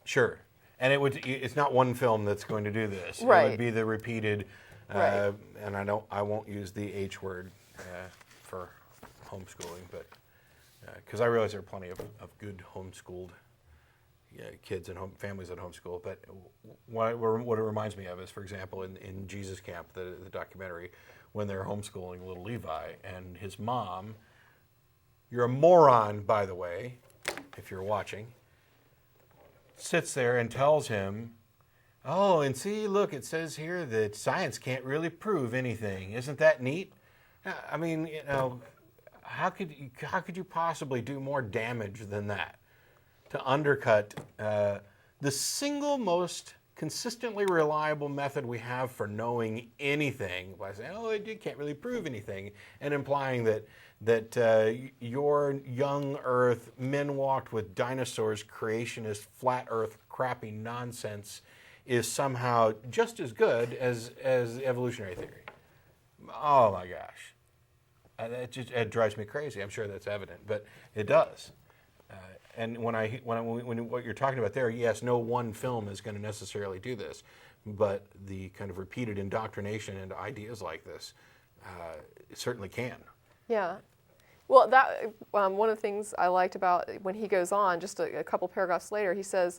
sure, and it's not one film that's going to do this.
Right.
It would be the repeated,
Right.
and I won't use the H word for homeschooling, but because I realize there are plenty of good homeschooled kids and families that homeschool. But what it reminds me of is, for example, in Jesus Camp, the documentary, when they're homeschooling little Levi and his mom, you're a moron, by the way, if you're watching, sits there and tells him, oh, and see, look, it says here that science can't really prove anything. Isn't that neat? I mean, how could you possibly do more damage than that? To undercut the single most consistently reliable method we have for knowing anything by saying, oh, it can't really prove anything, and implying that your young Earth, men walked with dinosaurs, creationist, flat Earth, crappy nonsense is somehow just as good as evolutionary theory. Oh my gosh. It drives me crazy. I'm sure that's evident, but it does. And when what you're talking about there, yes, no one film is going to necessarily do this, but the kind of repeated indoctrination into ideas like this it certainly can.
yeah. Well, that one of the things I liked about when he goes on, just a couple paragraphs later, he says,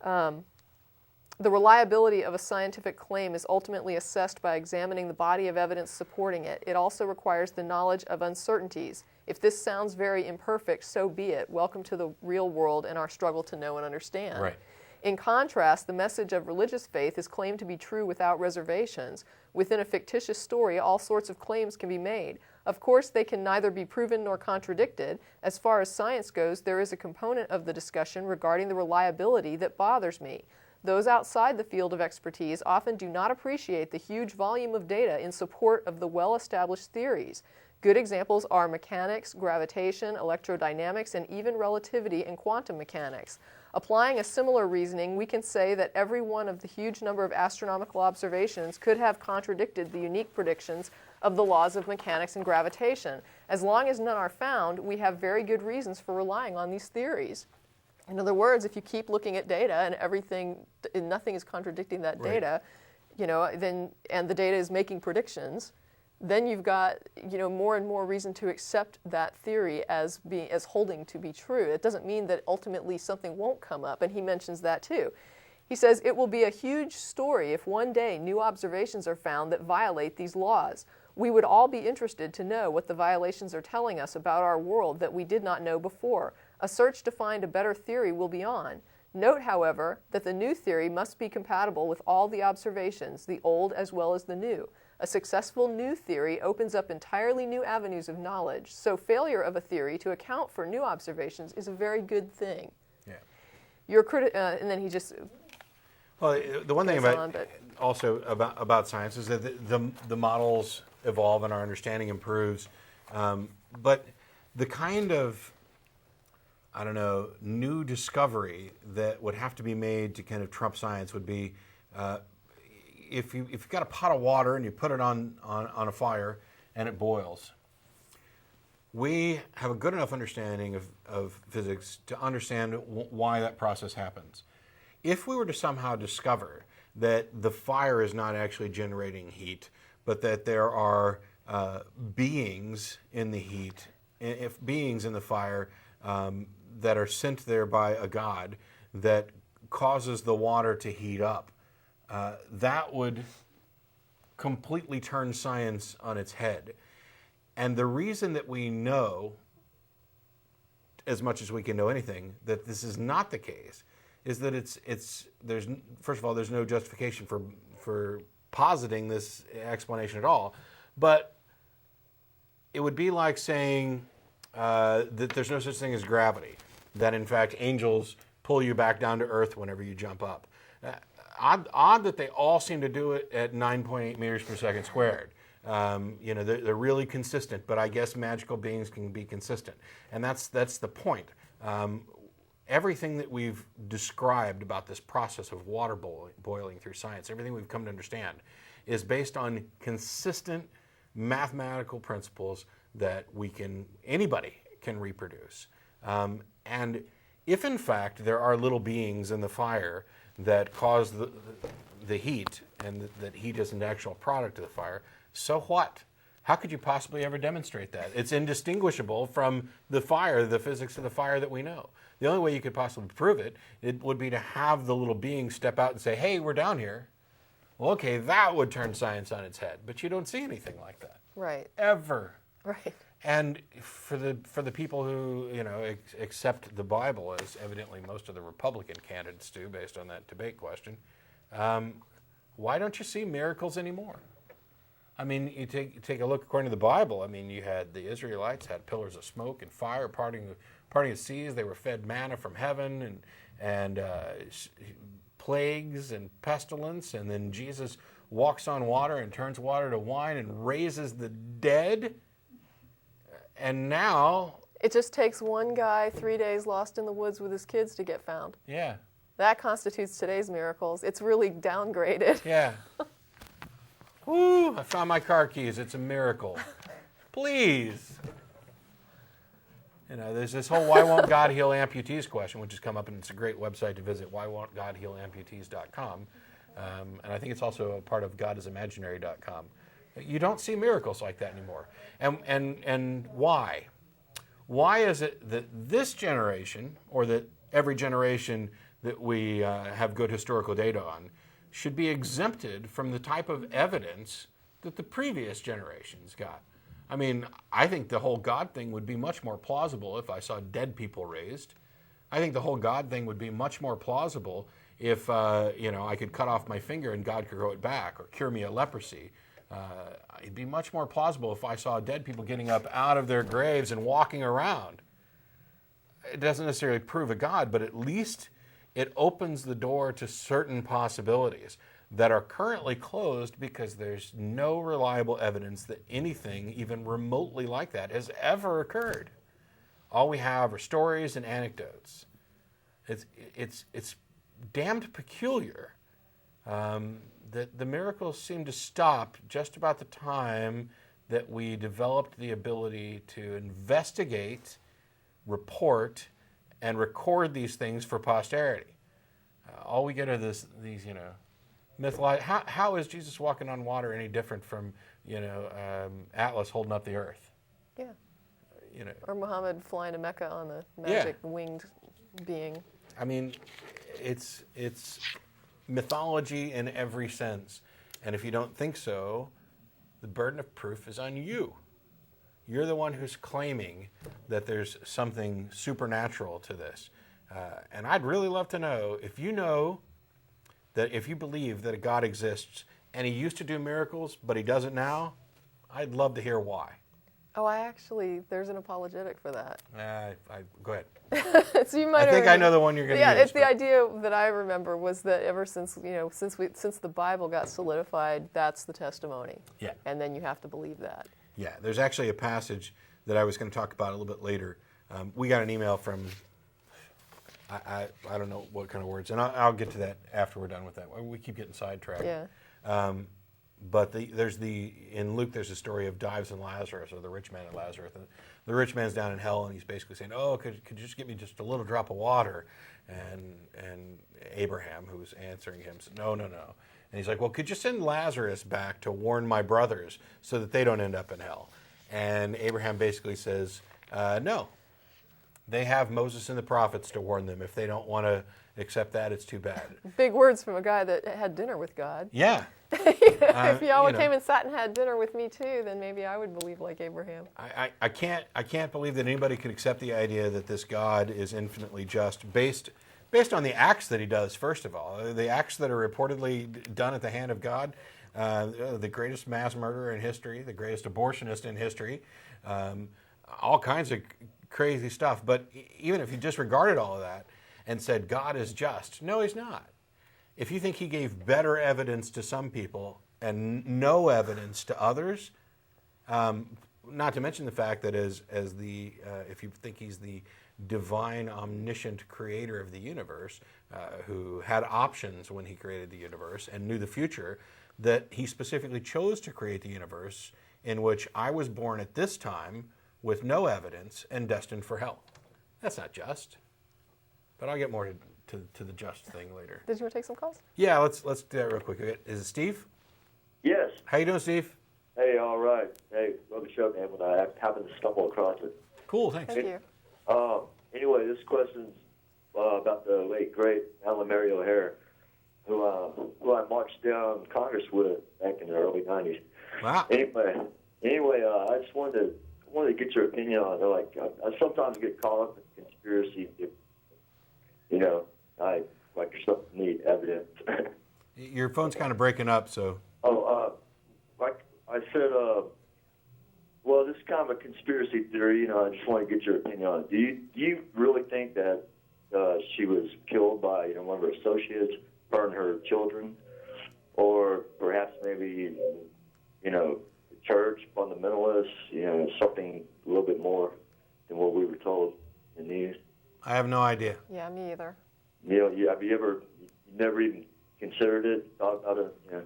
the reliability of a scientific claim is ultimately assessed by examining the body of evidence supporting it. It also requires the knowledge of uncertainties. If this sounds very imperfect, so be it. Welcome to the real world and our struggle to know and understand.
Right.
In contrast, the message of religious faith is claimed to be true without reservations. Within a fictitious story, all sorts of claims can be made. Of course, they can neither be proven nor contradicted. As far as science goes, there is a component of the discussion regarding the reliability that bothers me. Those outside the field of expertise often do not appreciate the huge volume of data in support of the well-established theories. Good examples are mechanics, gravitation, electrodynamics, and even relativity and quantum mechanics. Applying a similar reasoning, we can say that every one of the huge number of astronomical observations could have contradicted the unique predictions of the laws of mechanics and gravitation. As long as none are found, we have very good reasons for relying on these theories. In other words, if you keep looking at data and nothing is contradicting that data, then and the data is making predictions, then you've got more and more reason to accept that theory as holding to be true. It doesn't mean that ultimately something won't come up, and he mentions that too. He says it will be a huge story if one day new observations are found that violate these laws. We would all be interested to know what the violations are telling us about our world that we did not know before. A search to find a better theory will be on. Note, however, that the new theory must be compatible with all the observations, the old as well as the new. A successful new theory opens up entirely new avenues of knowledge, so failure of a theory to account for new observations is a very good thing.
Yeah.
And then he just...
Well, the one thing about science is that the models evolve and our understanding improves, but the kind of new discovery that would have to be made to kind of trump science would be if you've got a pot of water and you put it on a fire and it boils. We have a good enough understanding of physics to understand why that process happens. If we were to somehow discover that the fire is not actually generating heat, but that there are beings in the heat, beings in the fire that are sent there by a god that causes the water to heat up, that would completely turn science on its head. And the reason that we know, as much as we can know anything, that this is not the case is that there's first of all, there's no justification for positing this explanation at all. But it would be like saying that there's no such thing as gravity, that in fact angels pull you back down to earth whenever you jump up. Odd that they all seem to do it at 9.8 meters per second squared. They're really consistent, but I guess magical beings can be consistent. And that's the point. Everything that we've described about this process of water boiling through science, everything we've come to understand, is based on consistent mathematical principles that anybody can reproduce. And if in fact there are little beings in the fire that cause the heat, and that heat is an actual product of the fire, so what? How could you possibly ever demonstrate that? It's indistinguishable from the fire, the physics of the fire that we know. The only way you could possibly prove it would be to have the little beings step out and say, hey, we're down here. Well, okay, that would turn science on its head, but you don't see anything like that.
Right.
Ever.
Right.
And for the people who accept the Bible, as evidently most of the Republican candidates do, based on that debate question, why don't you see miracles anymore? I mean, you take a look according to the Bible. I mean, the Israelites had pillars of smoke and fire parting the seas. They were fed manna from heaven and plagues and pestilence. And then Jesus walks on water and turns water to wine and raises the dead. And now
It just takes one guy 3 days lost in the woods with his kids to get found.
yeah,
That constitutes today's miracles. It's really downgraded.
yeah. Woo! I found my car keys. It's a miracle. Please. There's this whole why won't God heal amputees question, which has come up, and it's a great website to visit, whywon'tgodhealamputees.com. And I think it's also a part of godisimaginary.com. You don't see miracles like that anymore. And why? Why is it that this generation, or that every generation that we have good historical data on, should be exempted from the type of evidence that the previous generations got? I mean, I think the whole God thing would be much more plausible if I saw dead people raised. I think the whole God thing would be much more plausible if, I could cut off my finger and God could grow it back, or cure me of leprosy. It'd be much more plausible if I saw dead people getting up out of their graves and walking around. It doesn't necessarily prove a God, but at least it opens the door to certain possibilities that are currently closed because there's no reliable evidence that anything even remotely like that has ever occurred. All we have are stories and anecdotes. It's damned peculiar that the miracles seem to stop just about the time that we developed the ability to investigate, report, and record these things for posterity. All we get are these mythological. How is Jesus walking on water any different from Atlas holding up the earth?
Yeah. Or Muhammad flying to Mecca on the magic winged being.
I mean, it's mythology in every sense. And if you don't think so, the burden of proof is on you. You're the one who's claiming that there's something supernatural to this. And I'd really love to know if you believe that a God exists and he used to do miracles, but he doesn't now, I'd love to hear why.
Oh, there's an apologetic for that.
Go ahead.
So you might
I think I know the one you're going to use.
Yeah, it's the idea that I remember was that ever since since the Bible got solidified, that's the testimony.
Yeah.
And then you have to believe that.
Yeah, there's actually a passage that I was going to talk about a little bit later. We got an email from, I don't know what kind of words, and I'll get to that after we're done with that. We keep getting sidetracked.
Yeah.
But in Luke, there's a story of Dives and Lazarus, or the rich man and Lazarus. And the rich man's down in hell, and he's basically saying, "Oh, could you just give me just a little drop of water?" And Abraham, who's answering him, said, "No, no, no." And he's like, "Well, could you send Lazarus back to warn my brothers so that they don't end up in hell?" And Abraham basically says, "No." they have Moses and the prophets to warn them. If they don't want to accept that, it's too bad.
Big words from a guy that had dinner with God.
Yeah.
If Yahweh
you know.
came and sat and had dinner with me too, then maybe I would believe like Abraham.
I can't believe that anybody could accept the idea that this God is infinitely just based on the acts that he does. First of all, the acts that are reportedly done at the hand of God, the greatest mass murderer in history, the greatest abortionist in history, all kinds of crazy stuff. But even if you disregarded all of that and said God is just, no, he's not. If you think he gave better evidence to some people and no evidence to others, not to mention the fact that if you think he's the divine, omniscient creator of the universe, who had options when he created the universe and knew the future, that he specifically chose to create the universe in which I was born at this time with no evidence and destined for hell. That's not just. But I'll get more to the just thing later.
Did you want to take some calls?
Yeah, let's do that real quick. Is it Steve?
Yes.
How you doing, Steve?
Hey, all right. Hey, love the show, man. When I happened to stumble across it.
Cool, thanks.
Thank you.
Anyway, this question's about the late great Alan Mary O'Hare, who I marched down Congress with back in the early '90s.
Wow.
Anyway, I just wanted to get your opinion on it. Like, I sometimes get caught up in conspiracy. I there's something need evidence.
Your phone's kind of breaking up, so.
Like I said, well, this is kind of a conspiracy theory. I just want to get your opinion on it. Do you really think that she was killed by one of her associates, burned her children, or perhaps maybe the church fundamentalists, something a little bit more than what we were told in the news?
I have no idea.
Yeah, me either.
Have you never even considered it? Thought about it?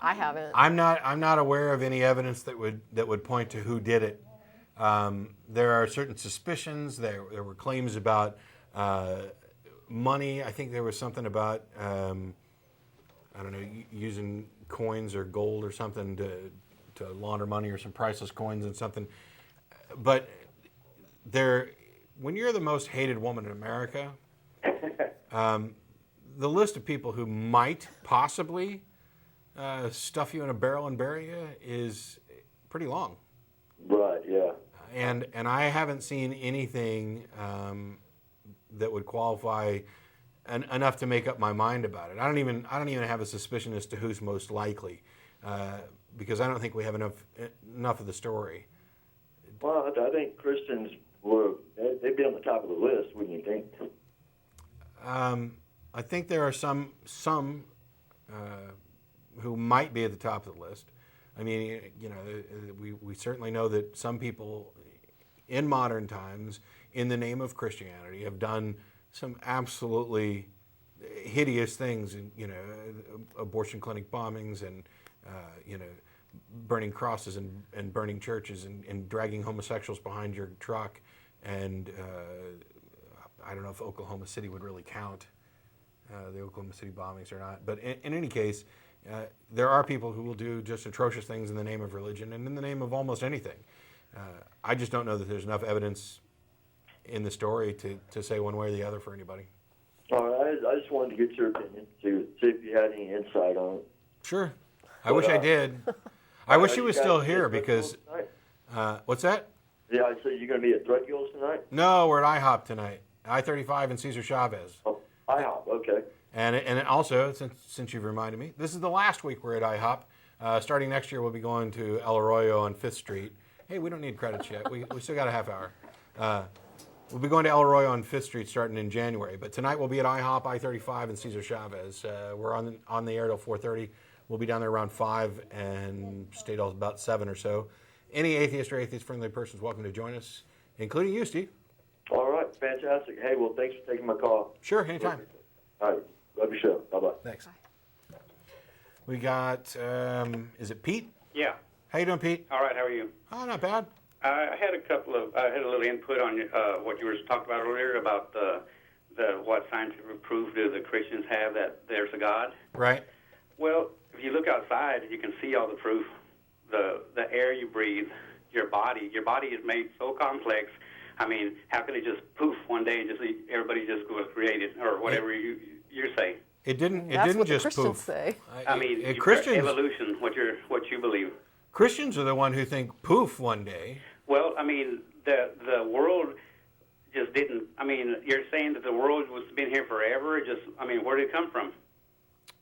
I haven't.
I'm not aware of any evidence that would point to who did it. There are certain suspicions. There were claims about money. I think there was something about I don't know, using coins or gold or something to launder money, or some priceless coins and something. But when you're the most hated woman in America, the list of people who might possibly stuff you in a barrel and bury you is pretty long.
Right. Yeah.
And I haven't seen anything that would qualify enough to make up my mind about it. I don't even have a suspicion as to who's most likely, because I don't think we have enough of the story.
Well, I think Christians they'd be on the top of the list, wouldn't you think?
I think there are some who might be at the top of the list. I mean, we certainly know that some people in modern times, in the name of Christianity, have done some absolutely hideous things, abortion clinic bombings and burning crosses and burning churches and dragging homosexuals behind your truck. And I don't know if Oklahoma City would really count, the Oklahoma City bombings or not. But in any case, there are people who will do just atrocious things in the name of religion and in the name of almost anything. I just don't know that there's enough evidence in the story to say one way or the other for anybody.
All right, I just wanted to get your opinion, see if you had any insight on it.
Sure. I wish I did. I wish he was still here because... what's that?
Yeah, so you're going to be at Threadgills tonight?
No, we're at IHOP tonight. I-35 and Cesar Chavez.
Oh, IHOP, okay.
And also, since you've reminded me, this is the last week we're at IHOP. Starting next year, we'll be going to El Arroyo on 5th Street. Hey, we don't need credits yet. We still got a half hour. We'll be going to El Arroyo on 5th Street starting in January. But tonight we'll be at IHOP, I-35, and Cesar Chavez. We're on the air till 4:30. We'll be down there around 5 and stay till about 7 or so. Any atheist or atheist-friendly person is welcome to join us, including you, Steve.
All right, fantastic. Hey, well, thanks for taking my call.
Sure, anytime.
All right, love your show. Bye-bye.
Thanks. We got, is it Pete?
Yeah.
How you doing, Pete?
All right. How are you?
Oh, not bad.
I had a little input on what you were talking about earlier about what scientific proof do the Christians have that there's a God.
Right.
Well, if you look outside, you can see all the proof. The air you breathe, your body is made so complex I mean, how can it just poof one day and just everybody just was created or whatever you're saying?
It didn't. It
That's
didn't
what
just
the Christians
poof.
say.
I mean,
Christians.
evolution. What you believe?
Christians are the one who think poof one day.
Well, I mean, the world just didn't. I mean, you're saying that the world was been here forever. I mean, where did it come from?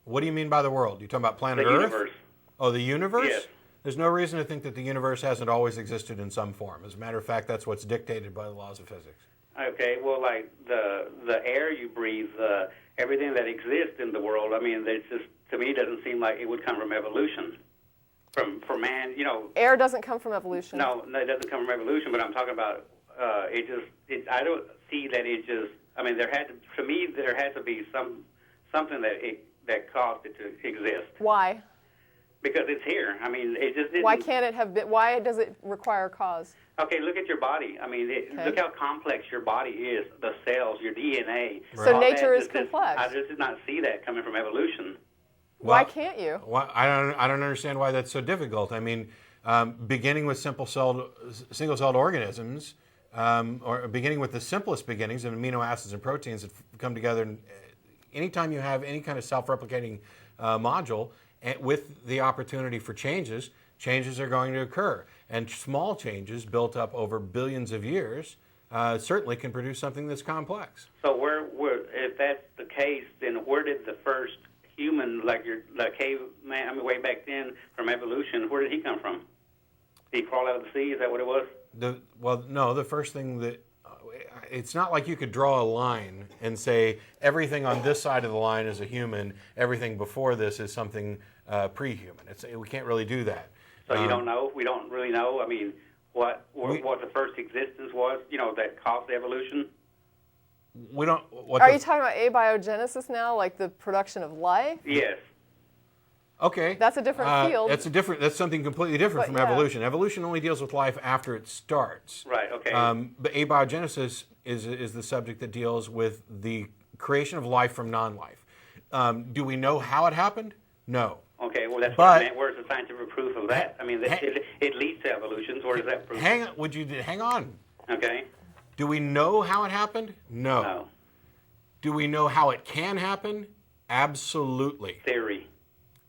What do you mean by the world? You talking about planet
The
Earth?
universe.
Oh, the universe?
Yes.
There's no reason to think that the universe hasn't always existed in some form. As a matter of fact, that's what's dictated by the laws of physics.
Okay, well, like the air you breathe, everything that exists in the world. I mean, it's just to me doesn't seem like it would come from evolution, from man. You know,
Air doesn't come from evolution.
no, it doesn't come from evolution. But I'm talking about I don't see that it just. I mean, there had to be something that caused it to exist.
Why?
Because it's here. I mean, it just didn't.
Why can't it have been? Why does it require cause?
Okay, look at your body. I mean, look how complex your body is. The cells, your DNA.
So
all
nature
that,
is complex.
I just did not see that coming from evolution.
Why
Well,
can't you?
I don't understand why that's so difficult. I mean, beginning with single-celled organisms, or beginning with the simplest beginnings of amino acids and proteins that come together. And anytime you have any kind of self-replicating module with the opportunity for changes are going to occur. And small changes built up over billions of years certainly can produce something that's complex.
So if that's the case, then where did the first human, like caveman, I mean, way back then from evolution, where did he come from? Did he crawl out of the sea? Is that what it was?
No, the first thing that, it's not like you could draw a line and say everything on this side of the line is a human, everything before this is something pre-human. We can't really do that.
So you don't know? We don't really know? I mean, what the first existence was, that caused evolution?
We don't.
Are you talking about abiogenesis now, like the production of life?
Yes.
Okay.
That's a different field.
That's something completely different from
yeah.
evolution. Evolution only deals with life after it starts.
Right, okay.
But abiogenesis is the subject that deals with the creation of life from non-life. Do we know how it happened? No.
Okay, well, that's
But-
what I meant. Where's the scientific proof of that? I mean, it leads to evolution, so where does that prove?
Hang on.
Okay.
Do we know how it happened? No.
No.
Do we know how it can happen? Absolutely.
Theory.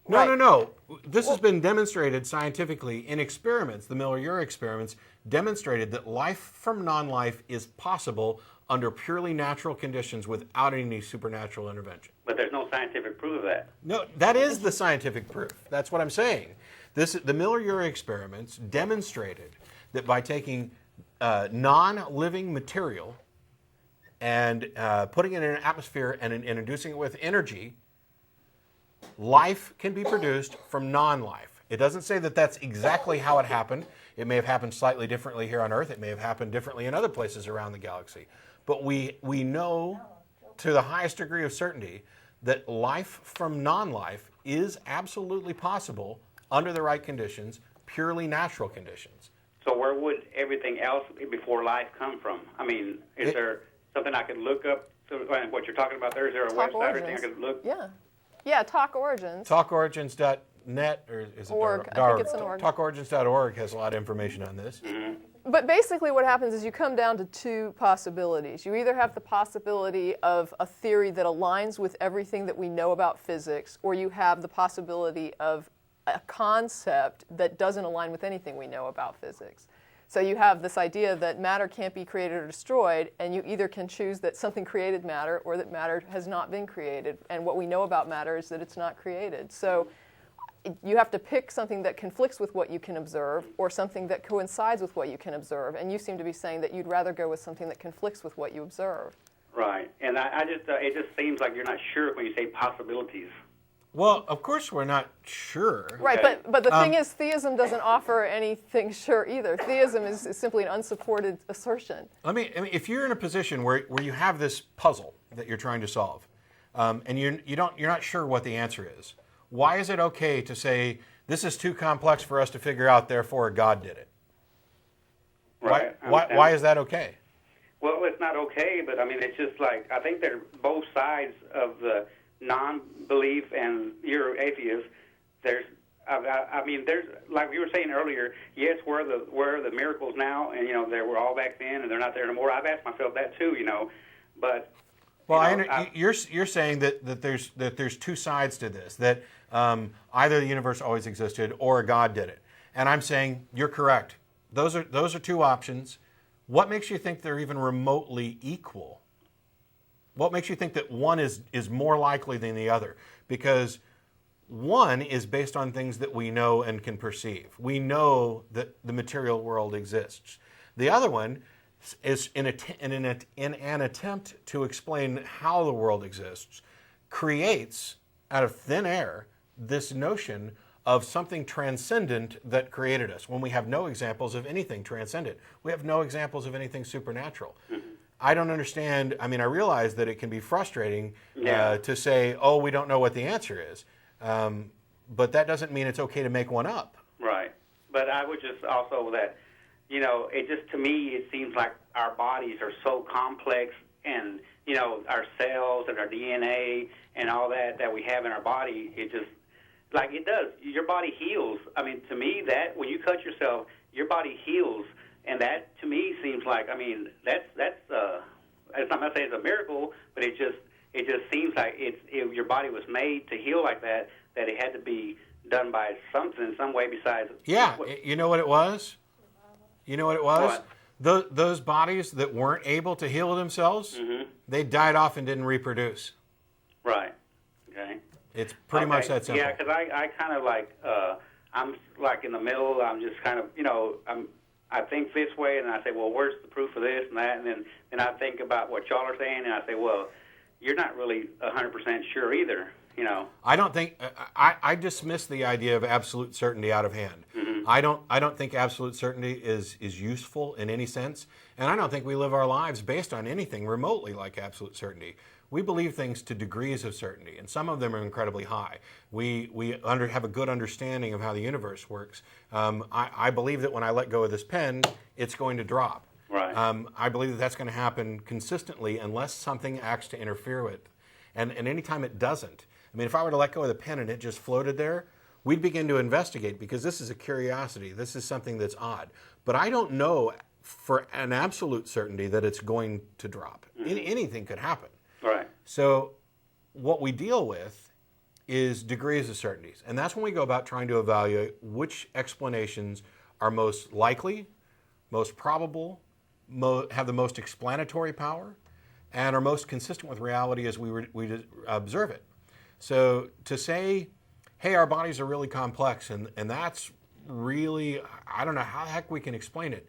No. This has been demonstrated scientifically in experiments. The Miller-Urey experiments demonstrated that life from non-life is possible under purely natural conditions without any supernatural intervention.
But there's no scientific proof of that.
No, that is the scientific proof. That's what I'm saying. The Miller-Urey experiments demonstrated that by taking non-living material and putting it in an atmosphere and introducing it with energy, life can be produced from non-life. It doesn't say that that's exactly how it happened. It may have happened slightly differently here on Earth. It may have happened differently in other places around the galaxy. But we know to the highest degree of certainty that life from non-life is absolutely possible under the right conditions, purely natural conditions.
So where would everything else before life come from? I mean, is there something I could look up? What you're talking about there, is there a
Talk
website or anything I
origins.
could look?
Yeah, Talk Origins.
TalkOrigins.net, or is it
Org. I think it's an org.
TalkOrigins.org has a lot of information on this.
But basically what happens is you come down to two possibilities. You either have the possibility of a theory that aligns with everything that we know about physics, or you have the possibility of a concept that doesn't align with anything we know about physics. So you have this idea that matter can't be created or destroyed, and you either can choose that something created matter or that matter has not been created. And what we know about matter is that it's not created. So you have to pick something that conflicts with what you can observe or something that coincides with what you can observe. And you seem to be saying that you'd rather go with something that conflicts with what you observe.
Right. And I just, it just seems like you're not sure when you say possibilities.
Well, of course we're not sure.
Right,
Okay.
but the thing is, theism doesn't offer anything sure either. Theism is simply an unsupported assertion.
I mean, if you're in a position where you have this puzzle that you're trying to solve, and you're not sure what the answer is, why is it okay to say this is too complex for us to figure out, therefore God did it?
Right.
Why is that okay?
Well, it's not okay, but I mean, it's just like, I think they're both sides of the non-belief, and you're atheist. There's I mean, there's, like we were saying earlier, yes, where are the miracles now? And, they were all back then, and they're not there anymore. I've asked myself that too, but...
Well, you're saying that there's two sides to this, that either the universe always existed or God did it. And I'm saying you're correct. Those are two options. What makes you think they're even remotely equal? What makes you think that one is more likely than the other? Because one is based on things that we know and can perceive. We know that the material world exists. The other one is in an attempt to explain how the world exists, creates out of thin air this notion of something transcendent that created us, when we have no examples of anything transcendent. We have no examples of anything supernatural. I don't understand. I mean, I realize that it can be frustrating to say, oh, we don't know what the answer is. But that doesn't mean it's okay to make one up.
Right. But I would just also that, it just, to me, it seems like our bodies are so complex, and, our cells and our DNA and all that we have in our body, it just, like it does. Your body heals. I mean, to me, that when you cut yourself, your body heals. And that, to me, seems like, I mean, I'm not saying it's a miracle, but it just seems like your body was made to heal like that it had to be done by something in some way besides.
Yeah, you know what it was?
What?
Those bodies that weren't able to heal themselves, they died off and didn't reproduce.
Right. Okay.
It's pretty much that simple.
Yeah, because I kind of like, I'm like in the middle. I'm just kind of, I think this way, and I say, well, where's the proof of this and that? And then I think about what y'all are saying, and I say, well, you're not really 100% sure either,
I don't think, I dismiss the idea of absolute certainty out of hand. I don't think absolute certainty is useful in any sense, and I don't think we live our lives based on anything remotely like absolute certainty. We believe things to degrees of certainty, and some of them are incredibly high. We have a good understanding of how the universe works. I believe that when I let go of this pen, it's going to drop.
Right.
I believe that that's going to happen consistently unless something acts to interfere with it. And anytime it doesn't, I mean, if I were to let go of the pen and it just floated there, we'd begin to investigate, because this is a curiosity. This is something that's odd. But I don't know for an absolute certainty that it's going to drop. Anything could happen.
Right.
So what we deal with is degrees of certainties. And that's when we go about trying to evaluate which explanations are most likely, most probable, have the most explanatory power, and are most consistent with reality as we observe it. So to say, hey, our bodies are really complex, and that's really, I don't know how the heck we can explain it.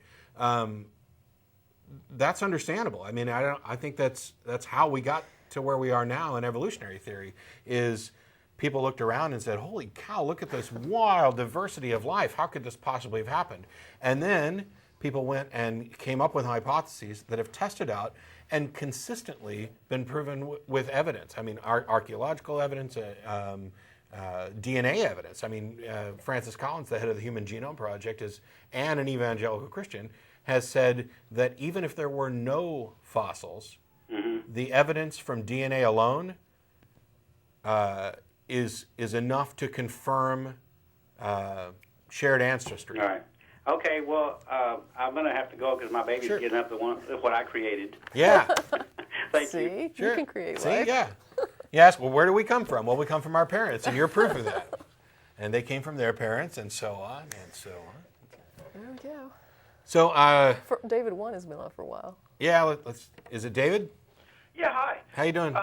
That's understandable. I mean, I think that's how we got to where we are now in evolutionary theory, is people looked around and said, holy cow, look at this wild diversity of life. How could this possibly have happened? And then people went and came up with hypotheses that have tested out and consistently been proven with evidence. I mean, archaeological evidence, DNA evidence. I mean, Francis Collins, the head of the Human Genome Project, and an evangelical Christian, has said that even if there were no fossils, the evidence from DNA alone is enough to confirm shared ancestry.
All right. Okay, well, I'm going to have to go because my baby's getting up to what I created.
Yeah.
Thank
See,
you.
you can create
See,
life.
yeah. You ask, well, where do we come from? Well, we come from our parents, and you're proof of that. And they came from their parents, and so on, and so on.
There we go.
So,
David 1 has been on for a while.
yeah, is it David?
Yeah, hi.
How you doing?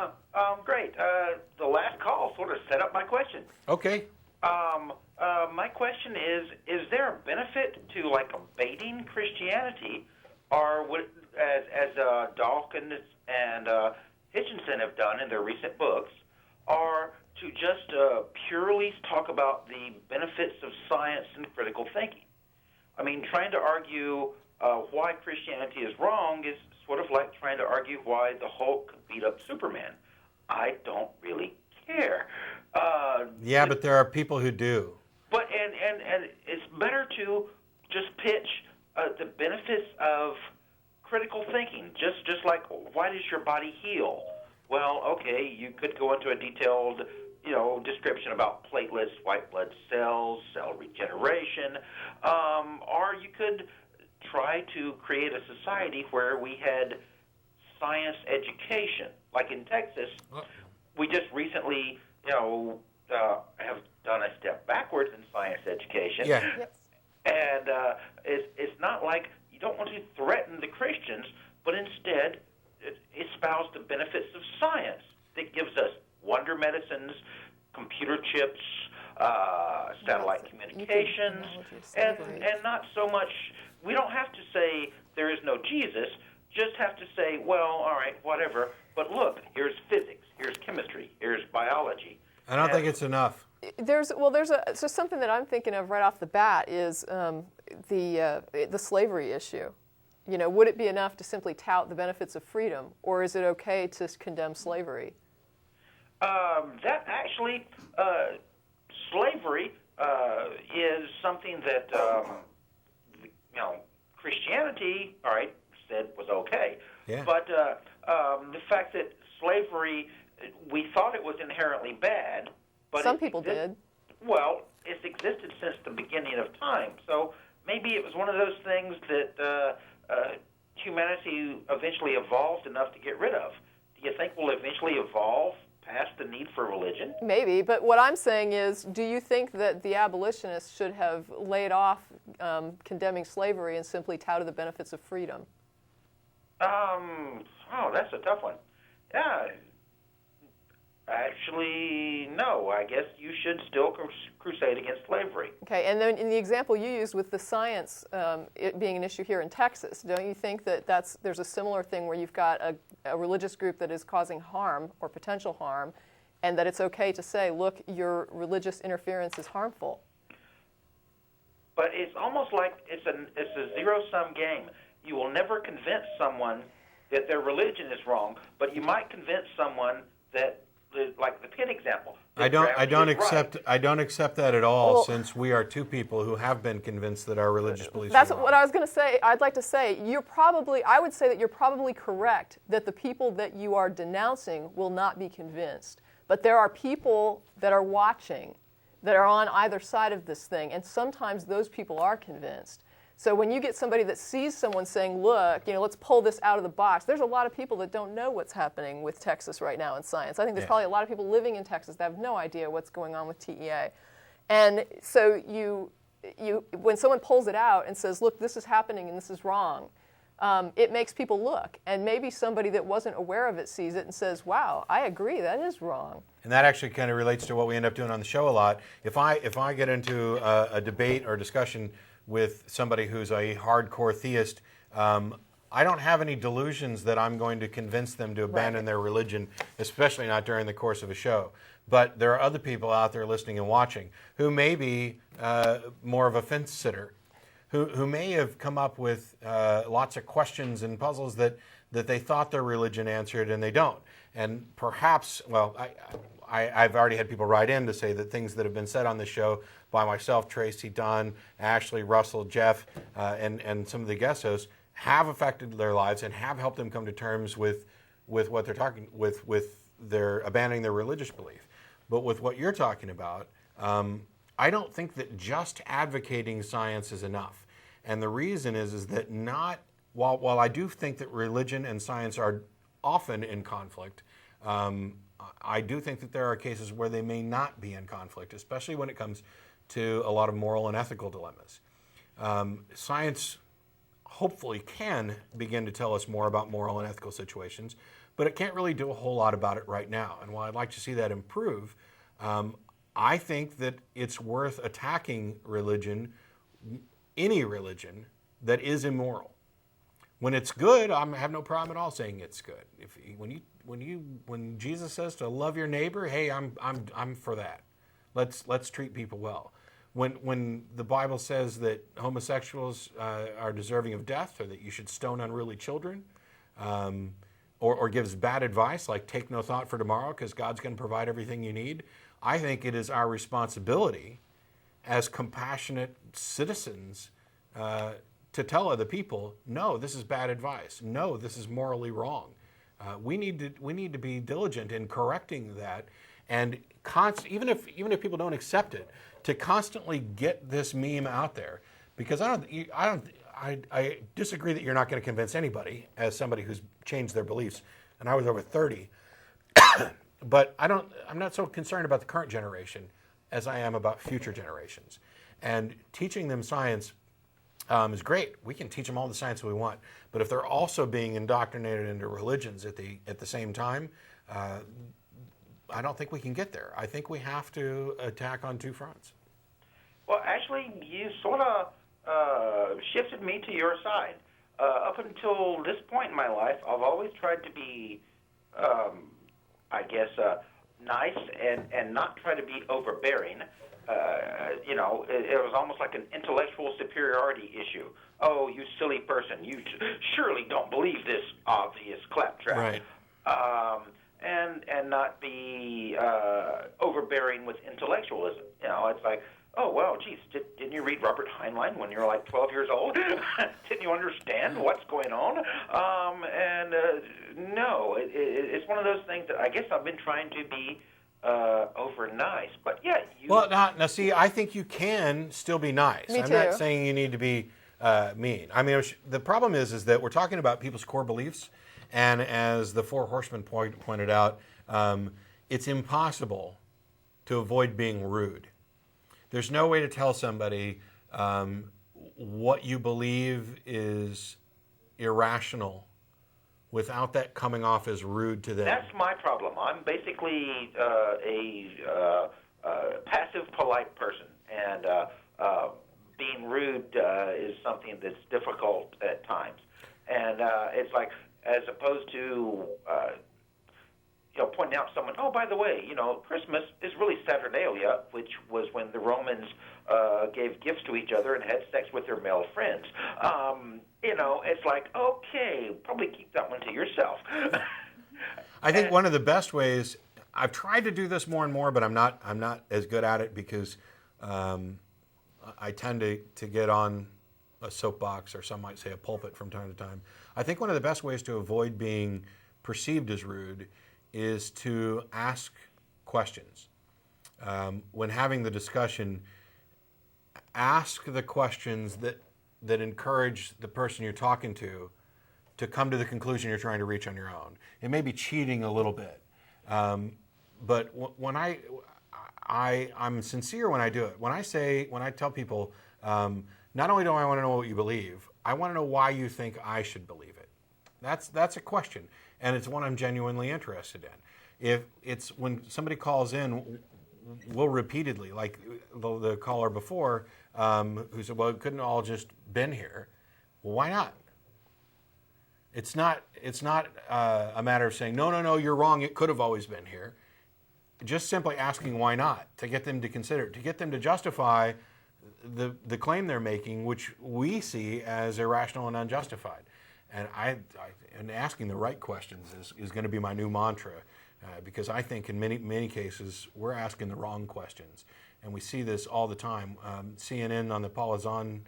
Great. The last call sort of set up my question.
Okay.
My question is there a benefit to, like, abating Christianity, or would, as Dawkins and Hitchinson have done in their recent books, or to just purely talk about the benefits of science and critical thinking? I mean, trying to argue why Christianity is wrong is sort of like trying to argue why the Hulk could beat up Superman. I don't really care.
Yeah, but there are people who do.
But and it's better to just pitch the benefits of critical thinking. Just like, why does your body heal? Well, okay, you could go into a detailed description about platelets, white blood cells, cell regeneration, or you could try to create a society where we had science education. Like in Texas, we just recently, have done a step backwards in science education.
Yeah.
Yes.
And it's not like you don't want to threaten the Christians, but instead espouse the benefits of science that gives us wonder medicines, computer chips, satellite communications, and not so much. We don't have to say there is no Jesus. Just have to say, well, all right, whatever. But look, here's physics, here's chemistry, here's biology.
I don't think it's enough.
There's just something that I'm thinking of right off the bat is the slavery issue. Would it be enough to simply tout the benefits of freedom, or is it okay to condemn slavery?
That actually, slavery is something that Christianity, all right, said was okay.
Yeah.
But the fact that slavery, we thought it was inherently bad, but
Some people did.
Well, it's existed since the beginning of time. So maybe it was one of those things that humanity eventually evolved enough to get rid of. Do you think we'll eventually evolve past the need for religion?
Maybe, but what I'm saying is, do you think that the abolitionists should have laid off condemning slavery and simply touted the benefits of freedom?
That's a tough one. Yeah. Actually, no. I guess you should still crusade against slavery.
Okay, and then in the example you used with the science it being an issue here in Texas, don't you think that there's a similar thing where you've got a religious group that is causing harm or potential harm, and that it's okay to say, look, your religious interference is harmful?
But it's almost like it's a zero-sum game. You will never convince someone that their religion is wrong, but you might convince someone that, like the pit example.
I don't
accept.
I don't accept that at all,
Well,
since we are two people who have been convinced that our religious beliefs
That's
are wrong.
what I was going to say. I'd like to say I would say that you're probably correct that the people that you are denouncing will not be convinced. But there are people that are watching, that are on either side of this thing, and sometimes those people are convinced. So when you get somebody that sees someone saying, look, let's pull this out of the box, there's a lot of people that don't know what's happening with Texas right now in science. I think there's probably a lot of people living in Texas that have no idea what's going on with TEA. And so when someone pulls it out and says, look, this is happening and this is wrong, it makes people look. And maybe somebody that wasn't aware of it sees it and says, wow, I agree, that is wrong.
And that actually kind of relates to what we end up doing on the show a lot. If I get into a debate or discussion with somebody who's a hardcore theist, I don't have any delusions that I'm going to convince them to abandon their religion, especially not during the course of a show. But there are other people out there listening and watching who may be more of a fence sitter, who may have come up with lots of questions and puzzles that they thought their religion answered and they don't. And perhaps, I've already had people write in to say that things that have been said on the show by myself, Tracie, Don, Ashley, Russell, Jeff, and some of the guest hosts have affected their lives and have helped them come to terms with what they're talking with their abandoning their religious belief. But with what you're talking about, I don't think that just advocating science is enough. And the reason is that while I do think that religion and science are often in conflict, I do think that there are cases where they may not be in conflict, especially when it comes to a lot of moral and ethical dilemmas. Science hopefully can begin to tell us more about moral and ethical situations, but it can't really do a whole lot about it right now. And while I'd like to see that improve, I think that it's worth attacking religion, any religion that is immoral. When it's good, I have no problem at all saying it's good. When Jesus says to love your neighbor, hey, I'm for that. Let's treat people well. When the Bible says that homosexuals are deserving of death, or that you should stone unruly children, or gives bad advice like take no thought for tomorrow because God's going to provide everything you need, I think it is our responsibility as compassionate citizens to tell other people, no, this is bad advice. No, this is morally wrong. We need to be diligent in correcting that, and even if people don't accept it, to constantly get this meme out there, because I disagree that you're not going to convince anybody as somebody who's changed their beliefs, and I was over 30, but I'm not so concerned about the current generation as I am about future generations, and teaching them science is great. We can teach them all the science we want, but if they're also being indoctrinated into religions at the same time, I don't think we can get there. I think we have to attack on two fronts.
Well, actually, you sort of shifted me to your side. Up until this point in my life, I've always tried to be, nice and not try to be overbearing. It was almost like an intellectual superiority issue. Oh, you silly person, you surely don't believe this obvious claptrap.
Right.
And not be overbearing with intellectualism. It's like, oh, well, geez, didn't you read Robert Heinlein when you were like 12 years old? Didn't you understand what's going on? No, it's one of those things that I guess I've been trying to be over nice. But yeah,
Well, now see, I think you can still be nice.
Me
I'm
too.
not saying you need to be mean. I mean, the problem is that we're talking about people's core beliefs, and as the Four Horsemen pointed out, it's impossible to avoid being rude. There's no way to tell somebody what you believe is irrational without that coming off as rude to them.
That's my problem. I'm basically a passive, polite person, and being rude is something that's difficult at times. And it's like, as opposed to pointing out to someone, oh, by the way, Christmas is really Saturnalia, which was when the Romans gave gifts to each other and had sex with their male friends. It's like, okay, probably keep that one to yourself.
I think one of the best ways, I've tried to do this more and more, but I'm not as good at it because I tend to get on a soapbox, or some might say a pulpit from time to time. I think one of the best ways to avoid being perceived as rude is to ask questions. When having the discussion, ask the questions that encourage the person you're talking to come to the conclusion you're trying to reach on your own. It may be cheating a little bit, but when I'm sincere when I do it. When I tell people, not only do I want to know what you believe, I want to know why you think I should believe it. That's a question, and it's one I'm genuinely interested in. If it's when somebody calls in, we'll repeatedly, like the caller before, who said, well, it couldn't all just been here. Well, why not? It's not a matter of saying, no, you're wrong, it could have always been here. Just simply asking why not, to get them to consider, to get them to justify the claim they're making, which we see as irrational and unjustified. And asking the right questions is going to be my new mantra, because I think in many cases we're asking the wrong questions, and we see this all the time. CNN on the Paulazon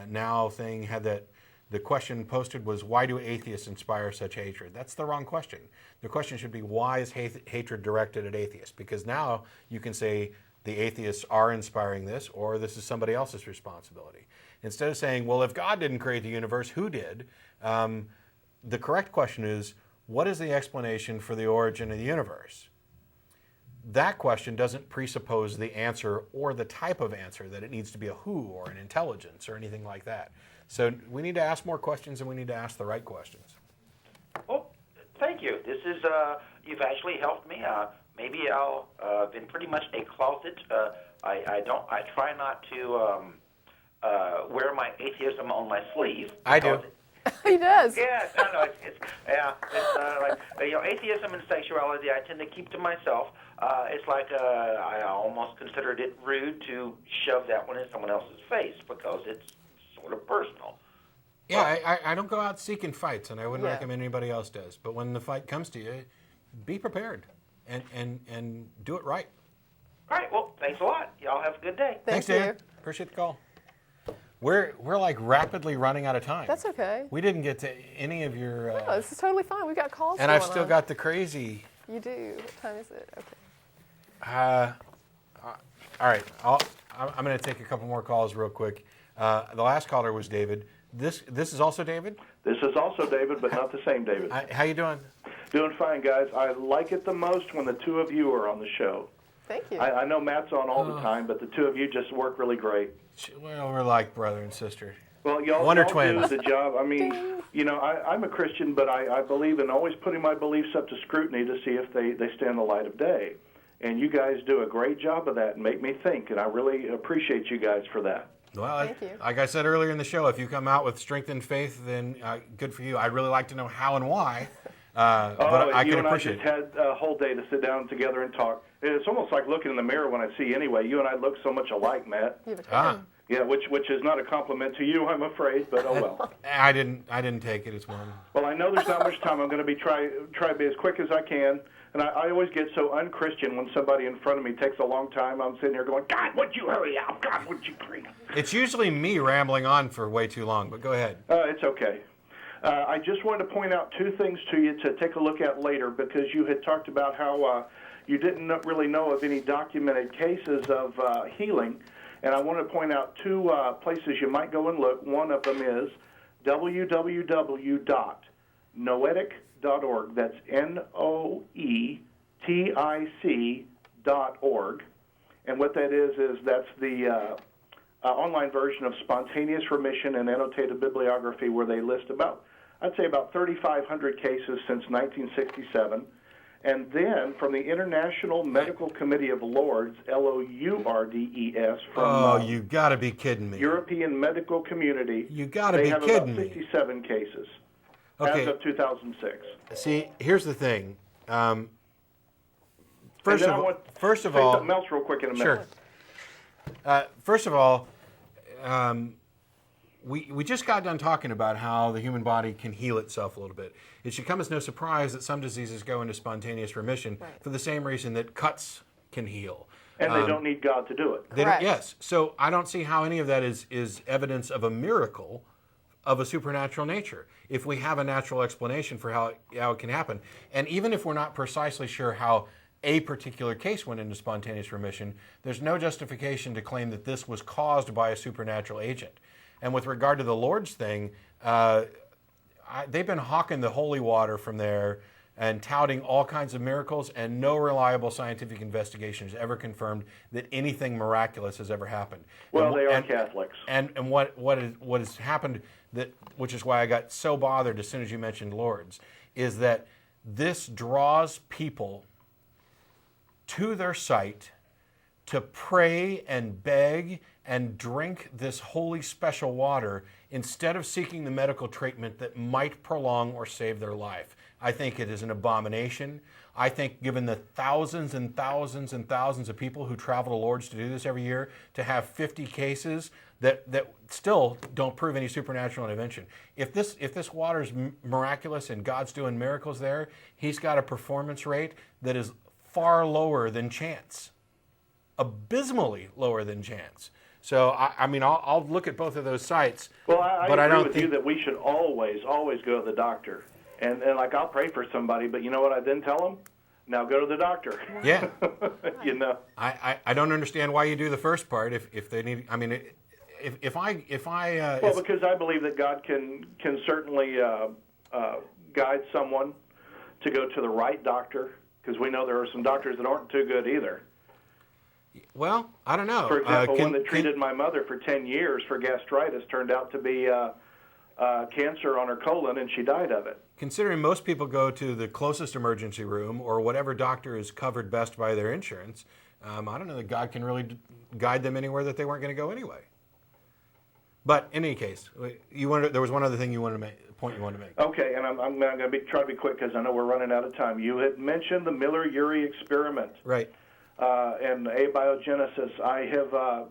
Now thing had that. The question posted was, why do atheists inspire such hatred? That's the wrong question. The question should be, why is hatred directed at atheists? Because now you can say the atheists are inspiring this, or this is somebody else's responsibility. Instead of saying, well, if God didn't create the universe, who did? The correct question is, what is the explanation for the origin of the universe? That question doesn't presuppose the answer or the type of answer, that it needs to be a who or an intelligence or anything like that. So we need to ask more questions, and we need to ask the right questions.
Well, thank you. This is, you've actually helped me. Maybe I'll, been pretty much a closet. I try not to wear my atheism on my sleeve.
I do.
He does.
Yeah, no, it's like, atheism and sexuality I tend to keep to myself. It's like I almost considered it rude to shove that one in someone else's face, because it's sort of personal.
Yeah, I don't go out seeking fights, and I wouldn't recommend anybody else does. But when the fight comes to you, be prepared and do it right.
All right, well, thanks a lot. Y'all have a good day.
Thanks,
you.
Dan. Appreciate the call. We're like rapidly running out of time.
That's okay.
We didn't get to any of your.
No, this is totally fine. We've got calls.
And I've
going
still
on.
got the crazy.
You do. What time is it? Okay.
All right, I'm going to take a couple more calls real quick. The last caller was David. This is also David?
This is also David, but not the same David.
How you doing?
Doing fine, guys. I like it the most when the two of you are on the show.
Thank you.
I know Matt's on all the time, but the two of you just work really great.
Well, we're like brother and sister.
Well, y'all
Wonder
do
twins.
the job. I mean, you know, I'm a Christian, but I believe in always putting my beliefs up to scrutiny to see if they stand the light of day. And you guys do a great job of that and make me think, and I really appreciate you guys for that.
Well,
Thank you.
like I said earlier in the show, if you come out with strength and faith, then good for you. I'd really like to know how and why, but I
you
can
and
appreciate
I just had a whole day to sit down together and talk. It's almost like looking in the mirror when I see you anyway. You and I look so much alike, Matt.
You have a twin.
Yeah, which is not a compliment to you, I'm afraid, but oh well.
I didn't take it as one.
Well, I know there's not much time. I'm going to try to be as quick as I can. And I always get so unchristian when somebody in front of me takes a long time. I'm sitting here going, God, would you hurry up? God, would you please?
It's usually me rambling on for way too long, but go ahead.
It's okay. I just wanted to point out two things to you to take a look at later, because you had talked about how you didn't really know of any documented cases of healing. And I want to point out two places you might go and look. One of them is www.noetic.org. That's NOETIC.org. And what that is that's the online version of spontaneous remission and annotated bibliography, where they list I'd say about 3,500 cases since 1967. And then from the International Medical Committee of Lords, LOURDES, from
you got to be kidding me.
European Medical Community,
You got to
they
be
have
kidding
about
me.
57 cases
Okay.
as of 2006.
See, here's the thing.
And
First
then I
of
want
all,
say something else real quick in a minute.
Sure. First of all, we just got done talking about how the human body can heal itself a little bit. It should come as no surprise that some diseases go into spontaneous remission for the same reason that cuts can heal.
And they don't need God to do it.
They don't,
Correct.
yes. So I don't see how any of that is evidence of a miracle of a supernatural nature, if we have a natural explanation for how it can happen. And even if we're not precisely sure how a particular case went into spontaneous remission, there's no justification to claim that this was caused by a supernatural agent. And with regard to the Lord's thing, they've been hawking the holy water from there and touting all kinds of miracles, and no reliable scientific investigation has ever confirmed that anything miraculous has ever happened.
Well, they are Catholics.
And what has happened, which is why I got so bothered as soon as you mentioned Lord's, is that this draws people to their site to pray and beg and drink this holy special water instead of seeking the medical treatment that might prolong or save their life. I think it is an abomination. I think given the thousands and thousands and thousands of people who travel to Lourdes to do this every year, to have 50 cases that still don't prove any supernatural intervention. If this water is miraculous and God's doing miracles there, he's got a performance rate that is far lower than chance. Abysmally lower than chance. So, I mean, I'll look at both of those sites.
Well, I
but
agree
I don't
with
think
you that we should always go to the doctor. And like, I'll pray for somebody, but you know what I then tell them? Now go to the doctor.
Yeah.
You know.
I don't understand why you do the first part if they need. I mean, if I
well, because I believe that God can certainly guide someone to go to the right doctor, because we know there are some doctors that aren't too good either.
Well, I don't know.
For example, one that treated my mother for 10 years for gastritis turned out to be cancer on her colon, and she died of it.
Considering most people go to the closest emergency room or whatever doctor is covered best by their insurance, I don't know that God can really guide them anywhere that they weren't going to go anyway. But in any case, there was one other thing you wanted to make, point you wanted to make.
Okay, and I'm going to try to be quick because I know we're running out of time. You had mentioned the Miller-Urey experiment.
Right.
And abiogenesis. I have,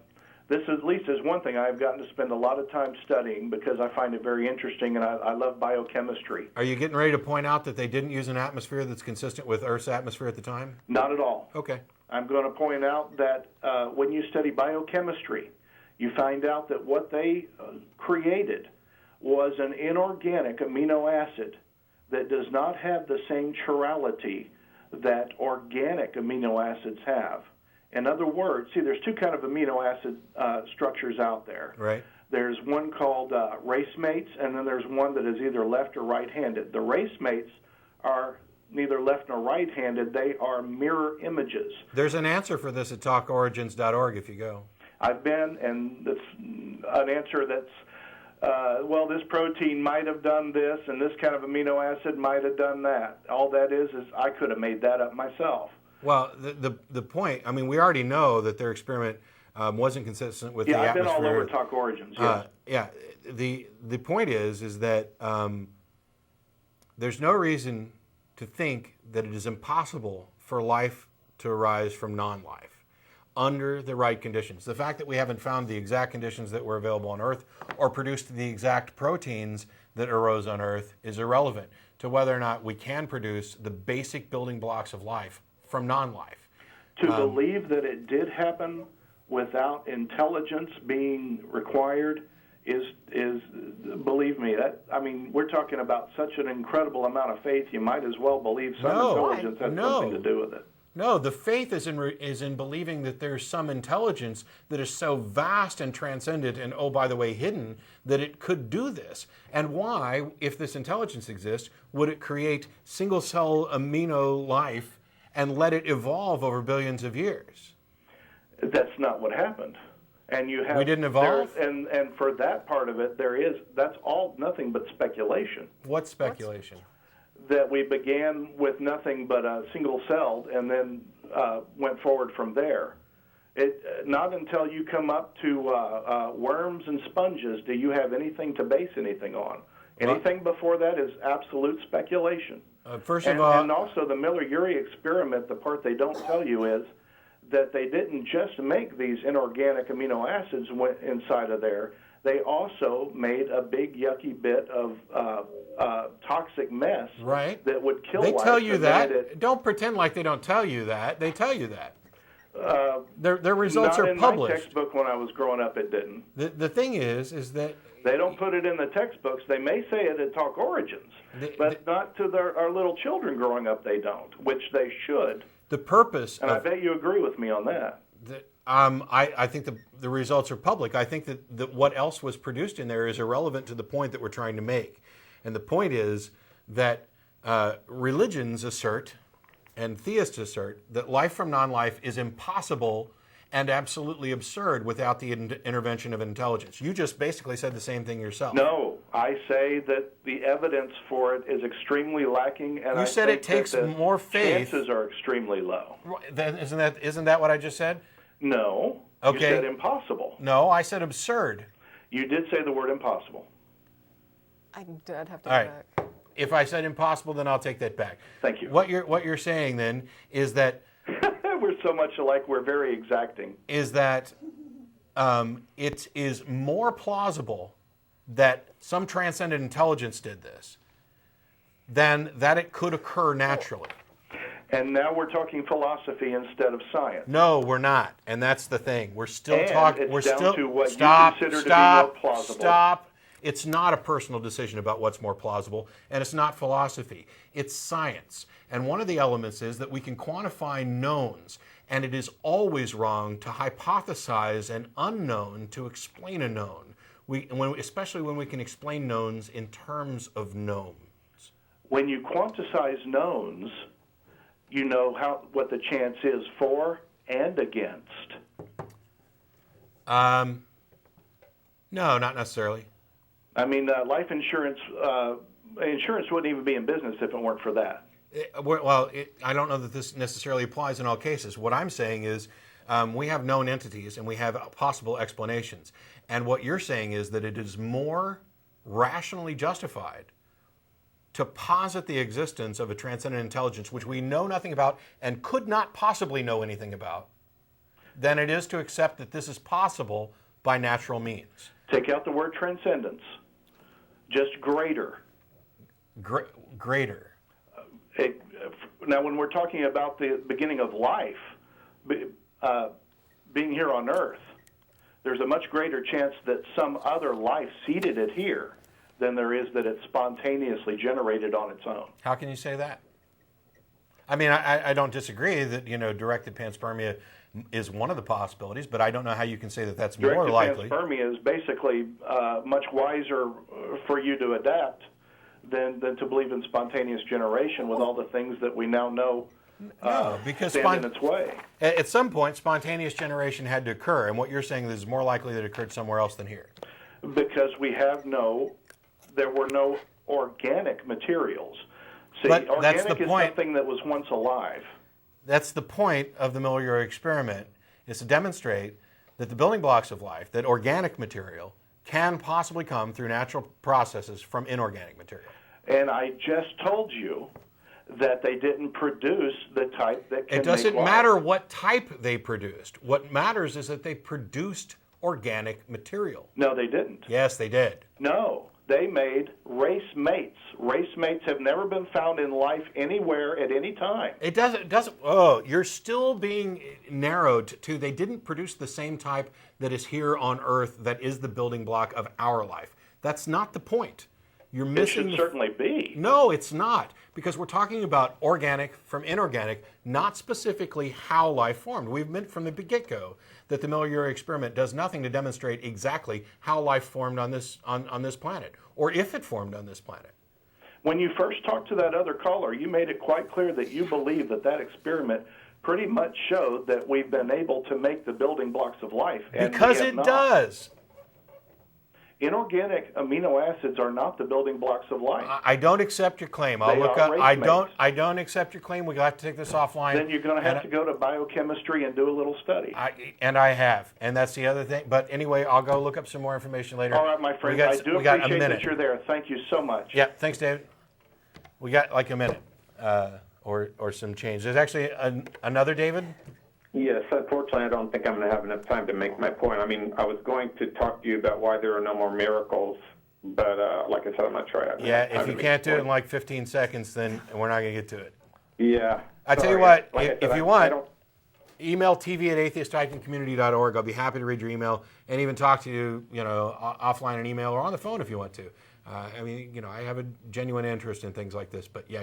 this at least is one thing I've gotten to spend a lot of time studying because I find it very interesting, and I love biochemistry.
Are you getting ready to point out that they didn't use an atmosphere that's consistent with Earth's atmosphere at the time?
Not at all.
Okay.
I'm going to point out that when you study biochemistry, you find out that what they created was an inorganic amino acid that does not have the same chirality that organic amino acids have. In other words, see, there's two kind of amino acid structures out there.
Right.
There's one called race mates, and then there's one that is either left or right-handed. The race mates are neither left nor right-handed. They are mirror images.
There's an answer for this at talkorigins.org if you go.
I've been, and it's an answer that's, well, this protein might have done this, and this kind of amino acid might have done that. All that is I could have made that up myself.
Well, the point, I mean, we already know that their experiment wasn't consistent with the
I've
atmosphere.
been all over Talk Origins, yes.
Yeah, the point is that there's no reason to think that it is impossible for life to arise from non-life under the right conditions. The fact that we haven't found the exact conditions that were available on Earth or produced the exact proteins that arose on Earth is irrelevant to whether or not we can produce the basic building blocks of life from non-life.
To believe that it did happen without intelligence being required is believe me, we're talking about such an incredible amount of faith, you might as well believe some intelligence has something to do with it.
No, the faith is in believing that there's some intelligence that is so vast and transcendent and, oh, by the way, hidden, that it could do this. And why, if this intelligence exists, would it create single-cell amino life and let it evolve over billions of years?
That's not what happened. And you have
we didn't evolve?
And for that part of it, that's all nothing but speculation.
What speculation?
That we began with nothing but a single-celled and then went forward from there. Not until you come up to worms and sponges do you have anything to base anything on. Anything before that is absolute speculation.
First of all,
and also the Miller-Urey experiment, the part they don't tell you is that they didn't just make these inorganic amino acids inside of there. They also made a big yucky bit of toxic mess that would kill life.
They tell you that. Don't pretend like they don't tell you that. They tell you that. Their results are published.
Not in my textbook when I was growing up, it didn't.
The thing is that
they don't put it in the textbooks. They may say it at Talk Origins, but not to our little children growing up. They don't, which they should.
The purpose,
and I bet you agree with me on that.
I think the results are public. I think that what else was produced in there is irrelevant to the point that we're trying to make. And the point is that religions assert and theists assert that life from non-life is impossible and absolutely absurd without the intervention of intelligence. You just basically said the same thing yourself.
No, I say that the evidence for it is extremely lacking, and
you said it takes more faith.
Chances are extremely low.
Then isn't that what I just said?
No.
Okay.
You said impossible.
No, I said absurd.
You did say the word impossible.
I'd have to go
back.
back.
If I said impossible, then I'll take that back.
Thank you.
What you're saying then is that
we're so much alike. We're very exacting.
Is that it is more plausible that some transcendent intelligence did this than that it could occur naturally.
And now we're talking philosophy instead of science.
No, we're not, and that's the thing. We're still talking.
We're down to what
stop.
You consider to be more plausible.
Stop. It's not a personal decision about what's more plausible, and it's not philosophy. It's science. And one of the elements is that we can quantify knowns, and it is always wrong to hypothesize an unknown to explain a known, especially when we can explain knowns in terms of knowns.
When you quantize knowns, you know what the chance is for and against.
No, not necessarily.
I mean, life insurance wouldn't even be in business if it weren't for that.
I don't know that this necessarily applies in all cases. What I'm saying is we have known entities and we have possible explanations. And what you're saying is that it is more rationally justified to posit the existence of a transcendent intelligence, which we know nothing about and could not possibly know anything about, than it is to accept that this is possible by natural means.
Take out the word transcendence. Just greater.
Greater.
Now, when we're talking about the beginning of life, being here on Earth, there's a much greater chance that some other life seeded it here than there is that it spontaneously generated on its own.
How can you say that? I mean, I don't disagree that, directed panspermia is one of the possibilities, but I don't know how you can say that that's more likely.
Directed panspermia is basically much wiser for you to adapt than to believe in spontaneous generation with all the things that we now know
because
stand in its way.
At some point, spontaneous generation had to occur, and what you're saying is more likely that it occurred somewhere else than here.
Because there were no organic materials. See,
But that's
organic
the
is
point.
something that was once alive.
That's the point of the Miller-Urey experiment, is to demonstrate that the building blocks of life, that organic material, can possibly come through natural processes from inorganic material.
And I just told you that they didn't produce the type that can
It doesn't
make life.
matter what type they produced. What matters is that they produced organic material.
No, they didn't.
Yes, they did.
No, they made race mates. Race mates have never been found in life anywhere at any time.
It doesn't, oh, you're still being narrowed to they didn't produce the same type that is here on Earth that is the building block of our life. That's not the point. You're
It
missing
should certainly be.
No, it's not, because we're talking about organic from inorganic, not specifically how life formed. We've meant from the get-go that the Miller-Urey experiment does nothing to demonstrate exactly how life formed on this planet, or if it formed on this planet.
When you first talked to that other caller, you made it quite clear that you believe that experiment pretty much showed that we've been able to make the building blocks of life. And
Because
we
it
have not.
does.
Inorganic amino acids are not the building blocks of life.
I don't accept your claim. I'll
They
look
are
up.
race
I
mates.
don't accept your claim. We got to take this offline.
Then you're going to have to go to biochemistry and do a little study.
I have, and that's the other thing. But anyway, I'll go look up some more information later.
All right, my friend. I do appreciate that you're there. Thank you so much.
Yeah, thanks, David. We got like a minute or some change. There's actually another David.
Yes, unfortunately, I don't think I'm going to have enough time to make my point. I mean, I was going to talk to you about why there are no more miracles, but like I said, I'm not sure I have
Yeah,
enough time
if
to
you
make
can't
the
do it in
point.
like 15 seconds, then we're not going to get to it.
Yeah.
I tell you
sorry.
what,
Like I said,
if you
I
want,
don't-
email tv@atheist-community.org. I'll be happy to read your email and even talk to you, offline and email or on the phone if you want to. I mean, I have a genuine interest in things like this, but yeah.